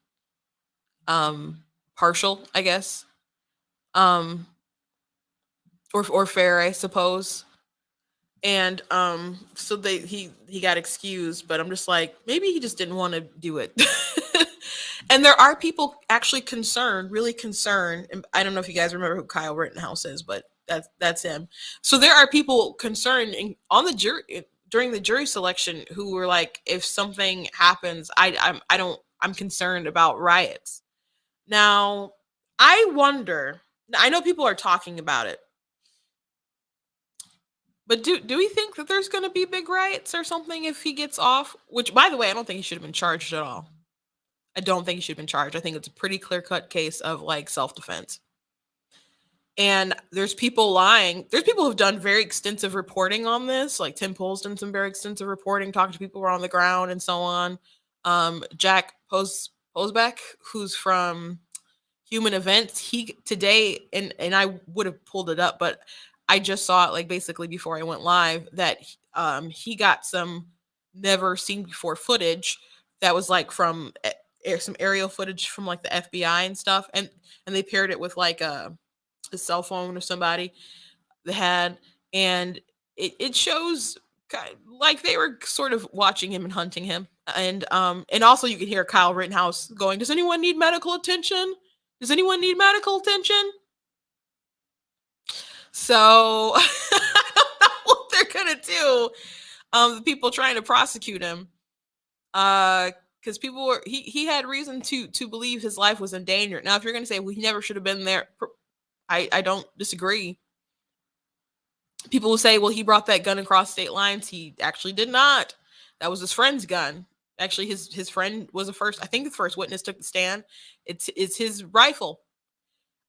partial, I guess, um, or fair, I suppose. And so he got excused, but I'm just like, maybe he just didn't want to do it. And there are people actually concerned, really concerned. And I don't know if you guys remember who Kyle Rittenhouse is, but that's him. So there are people concerned on the jury during the jury selection who were like, if something happens, I'm concerned about riots. Now, I wonder. I know people are talking about it, but do we think that there's going to be big riots or something if he gets off? Which, by the way, I don't think he should have been charged at all. I don't think he should have been charged. I think it's a pretty clear-cut case of like self-defense. And there's people lying. There's people who've done very extensive reporting on this. Like Tim Pool's done some very extensive reporting, talking to people who are on the ground and so on. Jack Posbeck, who's from Human Events, he today, and I would have pulled it up, but I just saw it like basically before I went live, that he got some never seen before footage that was like from some aerial footage from like the FBI and stuff, and they paired it with like a cell phone of somebody they had, and it shows like they were sort of watching him and hunting him, and also you can hear Kyle Rittenhouse going, "Does anyone need medical attention? Does anyone need medical attention?" So I don't know what they're gonna do. The people trying to prosecute him, because people were he had reason to believe his life was in danger. Now, if you're gonna say, well, he never should have been there, I don't disagree. People will say, well, he brought that gun across state lines. He actually did not. That was his friend's gun. Actually, his friend was I think the first witness took the stand. It's his rifle.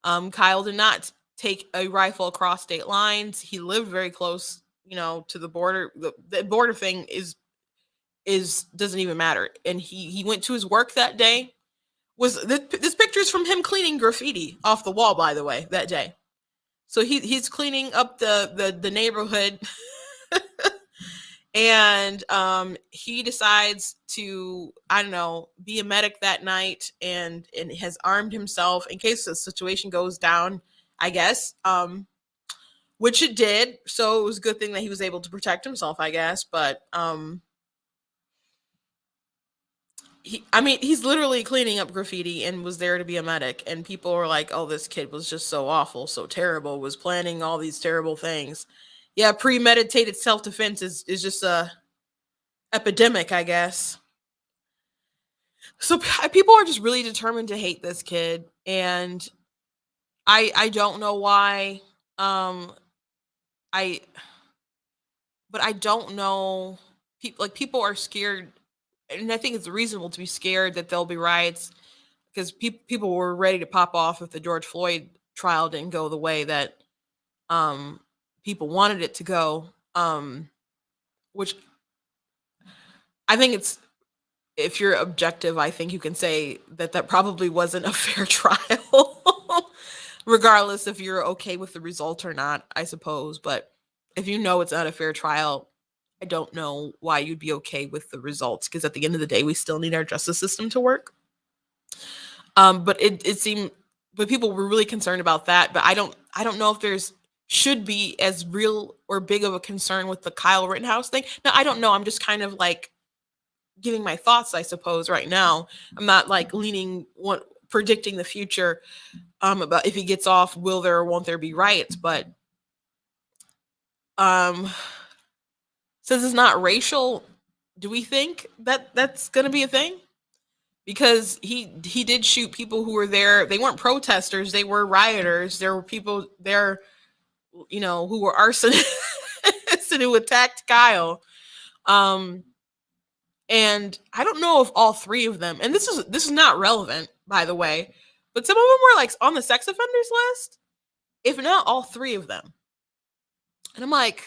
Kyle did not take a rifle across state lines. He lived very close, to the border. The border thing is doesn't even matter. And he went to his work that day. This picture's from him cleaning graffiti off the wall, by the way, that day. So he's cleaning up the neighborhood, and he decides to, I don't know, be a medic that night, and has armed himself in case the situation goes down, I guess. Which it did. So it was a good thing that he was able to protect himself, I guess. But he's literally cleaning up graffiti and was there to be a medic. And people were like, "Oh, this kid was just so awful, so terrible, was planning all these terrible things." Yeah, premeditated self-defense is just a epidemic, I guess. So people are just really determined to hate this kid, and I don't know why. I but I don't know. People are scared, and I think it's reasonable to be scared that there'll be riots because people were ready to pop off if the George Floyd trial didn't go the way that um people wanted it to go. Which I think it's if you're objective, I think you can say that probably wasn't a fair trial, regardless if you're okay with the result or not, I suppose. But if you know it's not a fair trial, I don't know why you'd be okay with the results, because at the end of the day, we still need our justice system to work. But it seemed, but people were really concerned about that. But I don't know if there's should be as real or big of a concern with the Kyle Rittenhouse thing. Now I don't know. I'm just kind of like giving my thoughts, I suppose, right now. I'm not like predicting the future about if he gets off, will there or won't there be riots. But um since it's not racial, do we think that that's going to be a thing? Because he did shoot people who were there. They weren't protesters, they were rioters. There were people there, who were arsonists and who attacked Kyle. um And I don't know if all three of them, and this is not relevant, by the way, but some of them were like on the sex offenders list, if not all three of them. And I'm like,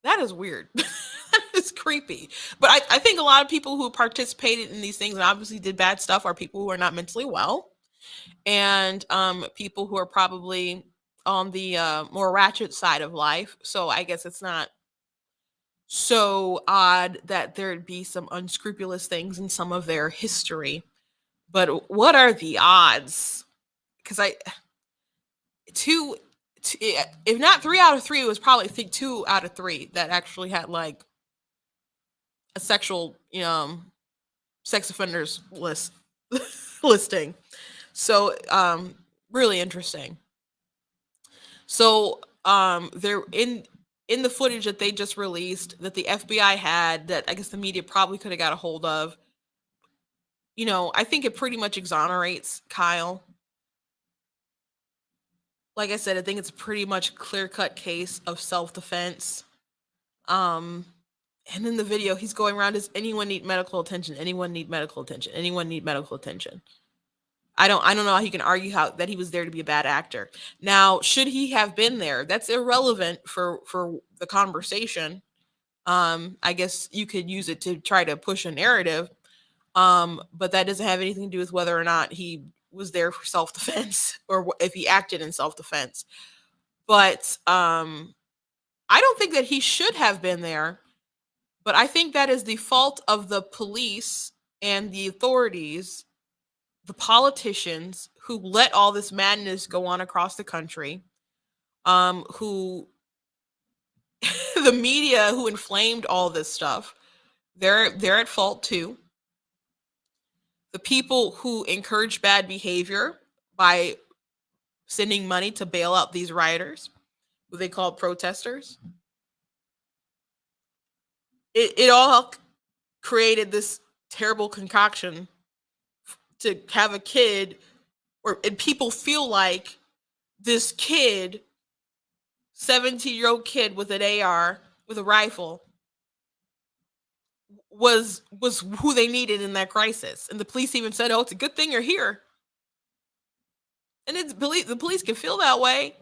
that is weird. That is creepy. But I think a lot of people who participated in these things and obviously did bad stuff are people who are not mentally well, and people who are probably on the more ratchet side of life. So I guess it's not so odd that there'd be some unscrupulous things in some of their history. But what are the odds? Because two, if not 3 out of 3, it was probably, I think, 2 out of 3 that actually had like a sexual, sex offenders list listing. So, really interesting. So, there in the footage that they just released that the FBI had, that I guess the media probably could have got a hold of, I think it pretty much exonerates Kyle. Like I said, I think it's pretty much clear-cut case of self-defense. Um, and in the video, he's going around, does anyone need medical attention? Anyone need medical attention? Anyone need medical attention? I don't know how you can argue how that he was there to be a bad actor. Now, should he have been there? That's irrelevant for the conversation. I guess you could use it to try to push a narrative. But that doesn't have anything to do with whether or not he was there for self-defense or if he acted in self-defense. But I don't think that he should have been there, but I think that is the fault of the police and the authorities, the politicians who let all this madness go on across the country, who the media who inflamed all this stuff. They're at fault too. The people who encourage bad behavior by sending money to bail out these rioters, who they call protesters. It all created this terrible concoction to have a kid, and people feel like this kid, 17-year-old kid with an AR, with a rifle, was who they needed in that crisis. And the police even said, "Oh, it's a good thing you're here." And the police can feel that way,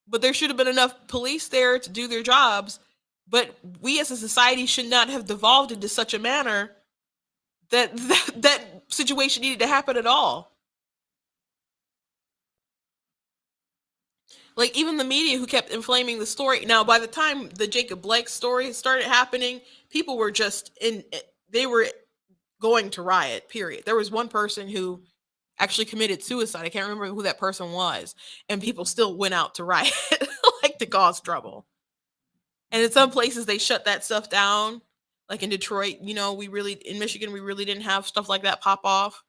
but there should have been enough police there to do their jobs. But we as a society should not have devolved into such a manner that situation needed to happen at all. Like even the media who kept inflaming the story. Now, by the time the Jacob Blake story started happening, people were just they were going to riot, period. There was one person who actually committed suicide. I can't remember who that person was. And people still went out to riot, like to cause trouble. And in some places they shut that stuff down. Like in Detroit, in Michigan, we really didn't have stuff like that pop off.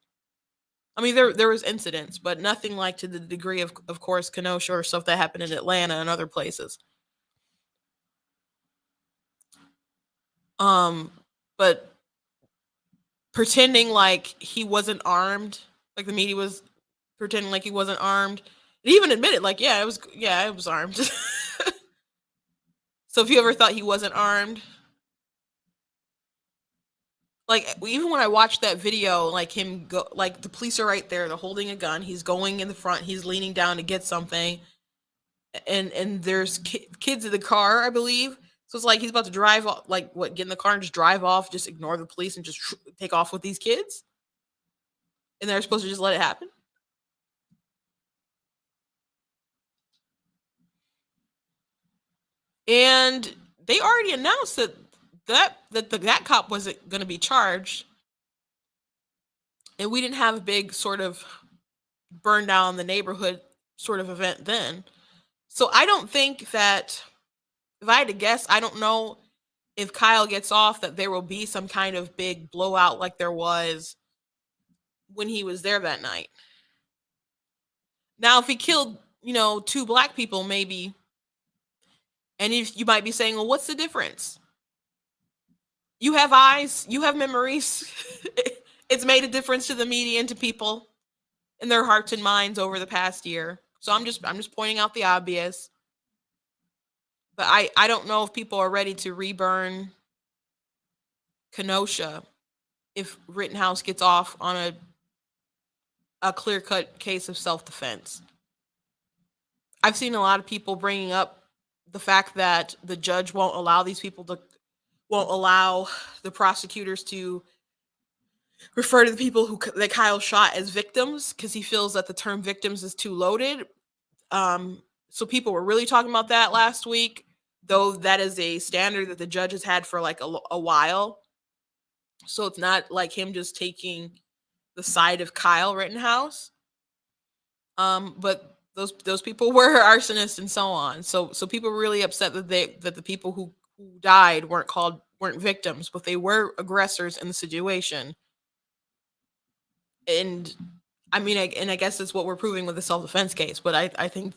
I mean, there was incidents, but nothing like to the degree of course, Kenosha or stuff that happened in Atlanta and other places. Um, but pretending like he wasn't armed, like the media was pretending like he wasn't armed. It even admitted, like, yeah, it was armed. So if you ever thought he wasn't armed, like even when I watched that video, like him go, like the police are right there, they're holding a gun, he's going in the front, he's leaning down to get something, and there's kids in the car, I believe. So it's like he's about to drive off, like what, get in the car and just drive off, just ignore the police and just take off with these kids, and they're supposed to just let it happen. And they already announced that cop wasn't going to be charged, and we didn't have a big sort of burn down the neighborhood sort of event then. So I don't think that, if I had to guess, I don't know if Kyle gets off that there will be some kind of big blowout like there was when he was there that night. Now, if he killed, two black people, maybe, and if you might be saying, well, what's the difference? You have eyes, you have memories. It's made a difference to the media and to people in their hearts and minds over the past year. So I'm just pointing out the obvious. But I don't know if people are ready to reburn Kenosha if Rittenhouse gets off on a clear-cut case of self-defense. I've seen a lot of people bringing up the fact that the judge won't allow the prosecutors to refer to the people that Kyle shot as victims because he feels that the term victims is too loaded. So people were really talking about that last week, though that is a standard that the judge has had for like a while. So it's not like him just taking the side of Kyle Rittenhouse. But those people were arsonists and so on. So people were really upset that the people who died weren't victims, but they were aggressors in the situation. And I mean, I guess that's what we're proving with the self-defense case, but I think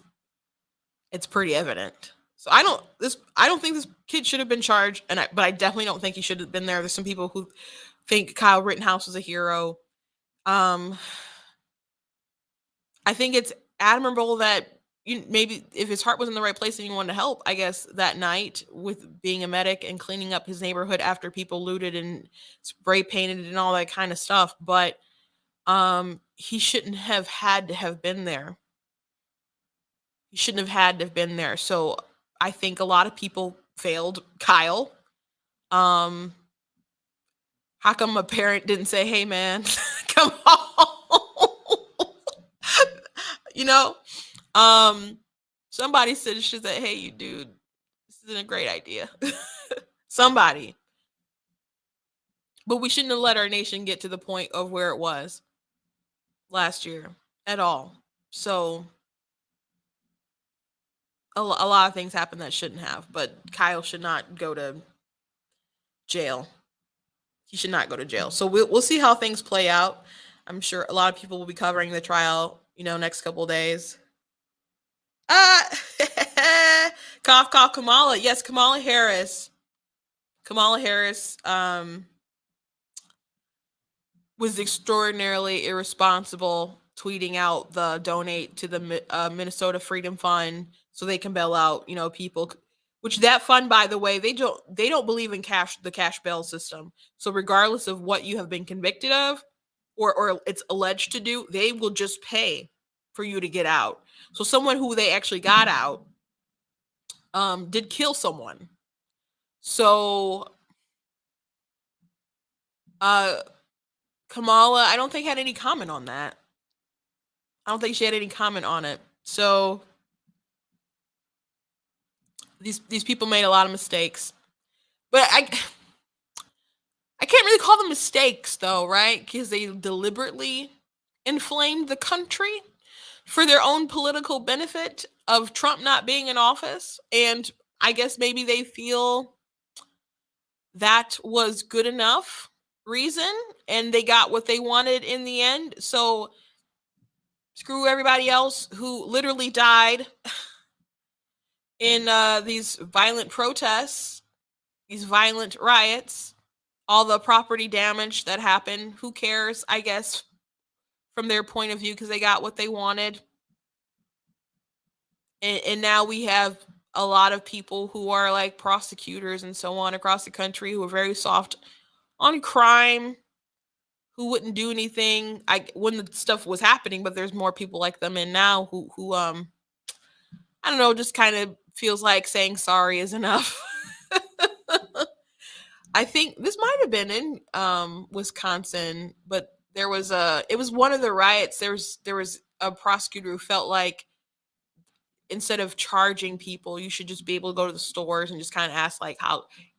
it's pretty evident. So I don't think this kid should have been charged, but I definitely don't think he should have been there. There's some people who think Kyle Rittenhouse was a hero. I think it's admirable that maybe if his heart was in the right place and he wanted to help, I guess that night with being a medic and cleaning up his neighborhood after people looted and spray painted and all that kind of stuff. But he shouldn't have had to have been there. He shouldn't have had to have been there. So I think a lot of people failed Kyle. How come a parent didn't say, "Hey, man, come home"? you know, somebody should say, "Hey, you dude, this isn't a great idea." Somebody. But we shouldn't have let our nation get to the point of where it was last year at all. So a lot of things happened that shouldn't have, but Kyle should not go to jail. He should not go to jail. So we'll see how things play out. I'm sure a lot of people will be covering the trial, next couple of days. Cough, cough, Kamala. Yes, Kamala Harris. Kamala Harris was extraordinarily irresponsible, tweeting out the donate to the Minnesota Freedom Fund so they can bail out, people. Which that fund, by the way, they don't believe in the cash bail system. So regardless of what you have been convicted of, or it's alleged to do, they will just pay for you to get out. So someone who they actually got out did kill someone. So Kamala, I don't think had any comment on that. I don't think she had any comment on it. So these people made a lot of mistakes. But I can't really call them mistakes though, right? Because they deliberately inflamed the country for their own political benefit of Trump not being in office. And I guess maybe they feel that was good enough reason and they got what they wanted in the end. So screw everybody else who literally died in these violent protests, these violent riots, all the property damage that happened. Who cares, I guess, from their point of view, because they got what they wanted. And now we have a lot of people who are like prosecutors and so on across the country who are very soft on crime, who wouldn't do anything when the stuff was happening, but there's more people like them in now who I don't know, just kind of feels like saying sorry is enough. I think this might have been in Wisconsin, but it was one of the riots. There was a prosecutor who felt like instead of charging people, you should just be able to go to the stores and just kind of ask like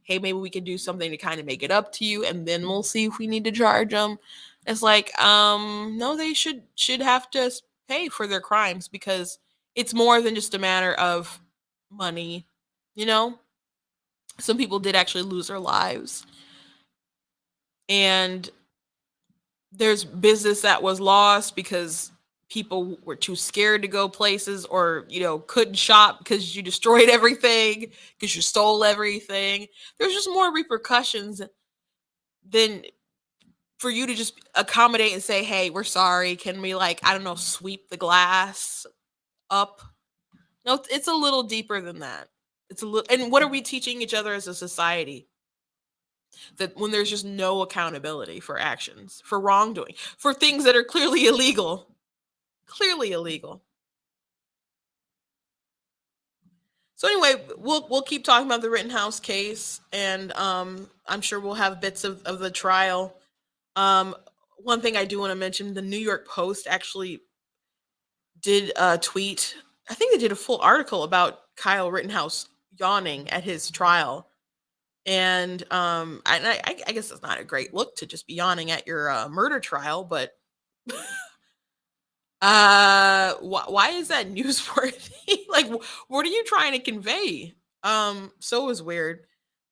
hey, maybe we could do something to kind of make it up to you and then we'll see if we need to charge them. It's like, no, they should have to pay for their crimes because it's more than just a matter of money, you know? Some people did actually lose their lives. And there's business that was lost because people were too scared to go places or, couldn't shop because you destroyed everything, because you stole everything. There's just more repercussions than for you to just accommodate and say, hey, we're sorry. Can we sweep the glass up? No, it's a little deeper than that. And what are we teaching each other as a society? That when there's just no accountability for actions, for wrongdoing, for things that are clearly illegal. So anyway, we'll keep talking about the Rittenhouse case, and I'm sure we'll have bits of the trial. One thing I do want to mention: the New York Post actually did a tweet. I think they did a full article about Kyle Rittenhouse yawning at his trial. And I guess it's not a great look to just be yawning at your murder trial, but why is that newsworthy? Like, what are you trying to convey? So it was weird.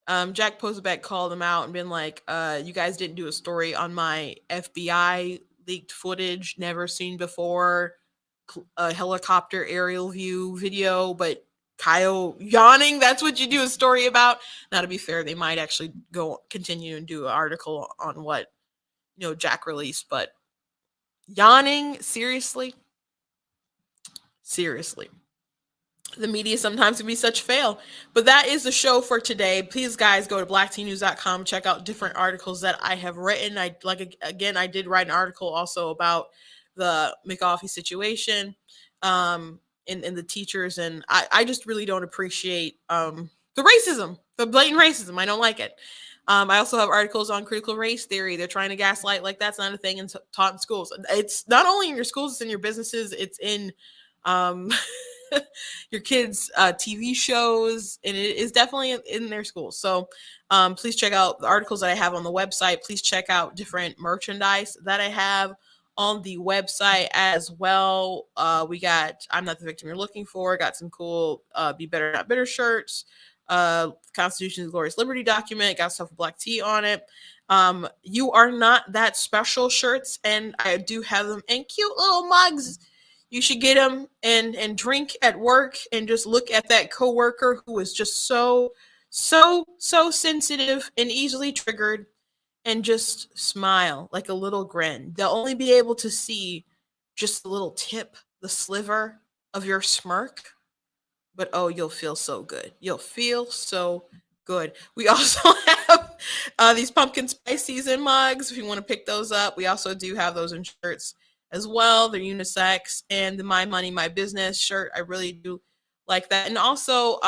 Jack Posobiec called him out and been like, you guys didn't do a story on my FBI leaked footage, never seen before, a helicopter aerial view video, but Kyle yawning, that's what you do a story about. Now, to be fair, they might actually continue and do an article on what Jack released, but yawning, seriously, the media sometimes can be such fail. But that is the show for today. Please, guys, go to blacktnews.com, check out different articles that I have written. I did write an article also about the McAulffie situation, and the teachers, and I just really don't appreciate the racism, the blatant racism. I don't like it. I also have articles on critical race theory. They're trying to gaslight like that's not a thing and taught in schools. It's not only in your schools, it's in your businesses, it's in your kids' TV shows, and it is definitely in their schools. So please check out the articles that I have on the website. Please check out different merchandise that I have on the website as well. We got I'm Not the Victim You're Looking For. Got some cool Be Better Not Bitter shirts. Constitution's Glorious Liberty document. Got stuff with black tea on it. You Are Not That Special shirts, and I do have them in cute little mugs. You should get them and drink at work and just look at that coworker who is just so sensitive and easily triggered, and just smile like a little grin. They'll only be able to see just the little tip, the sliver of your smirk, but oh, you'll feel so good. You'll feel so good. We also have these pumpkin spice season mugs if you want to pick those up. We also do have those in shirts. as well. They're unisex. And the My Money, My Business shirt, I really do like that. And also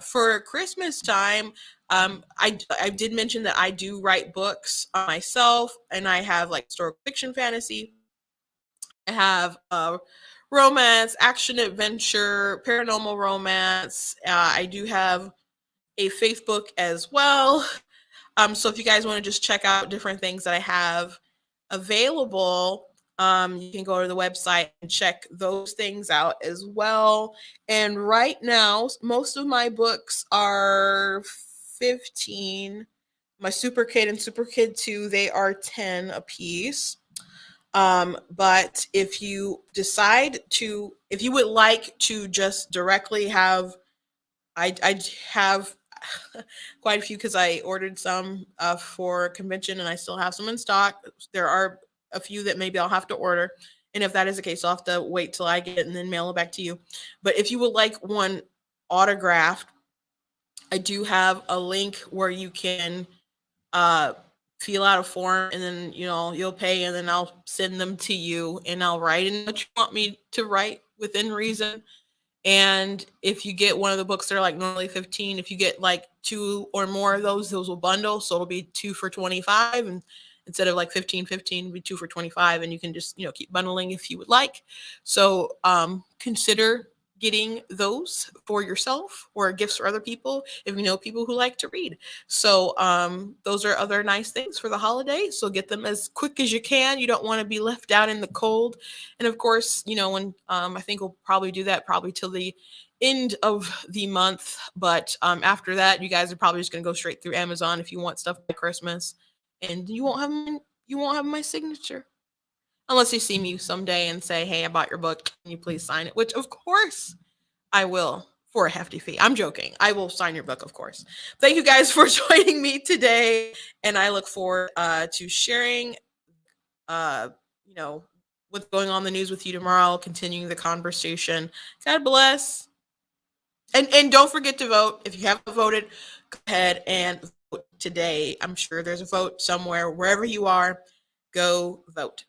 for Christmas time, I did mention that I do write books myself, and I have like historical fiction, fantasy. I have romance, action, adventure, paranormal romance. I do have a Facebook as well. So if you guys want to just check out different things that I have available, you can go to the website and check those things out as well. And right now, most of my books are 15. My Super Kid and Super Kid 2, they are 10 a piece. But if you if you would like to just directly have, I have quite a few because I ordered some for convention and I still have some in stock. There are a few that maybe I'll have to order. And if that is the case, I'll have to wait till I get it and then mail it back to you. But if you would like one autographed, I do have a link where you can uh, fill out a form, and then you'll pay, and then I'll send them to you, and I'll write in what you want me to write within reason. And if you get one of the books, they're like normally 15. If you get like 2 or more of those will bundle, so it'll be 2 for 25, and instead of like 15, it'll be 2 for 25, and you can just keep bundling if you would like. So consider getting those for yourself or gifts for other people if you know people who like to read. So those are other nice things for the holiday. So get them as quick as you can. You don't want to be left out in the cold. And of course, when I think we'll probably do that probably till the end of the month. But after that, you guys are probably just going to go straight through Amazon if you want stuff by Christmas, and you won't have my signature. Unless you see me someday and say, "Hey, I bought your book. Can you please sign it?" Which, of course, I will for a hefty fee. I'm joking. I will sign your book, of course. Thank you guys for joining me today, and I look forward to sharing, uh, you know, what's going on in the news with you tomorrow. Continuing the conversation. God bless, and don't forget to vote. If you haven't voted, go ahead and vote today. I'm sure there's a vote somewhere, wherever you are. Go vote.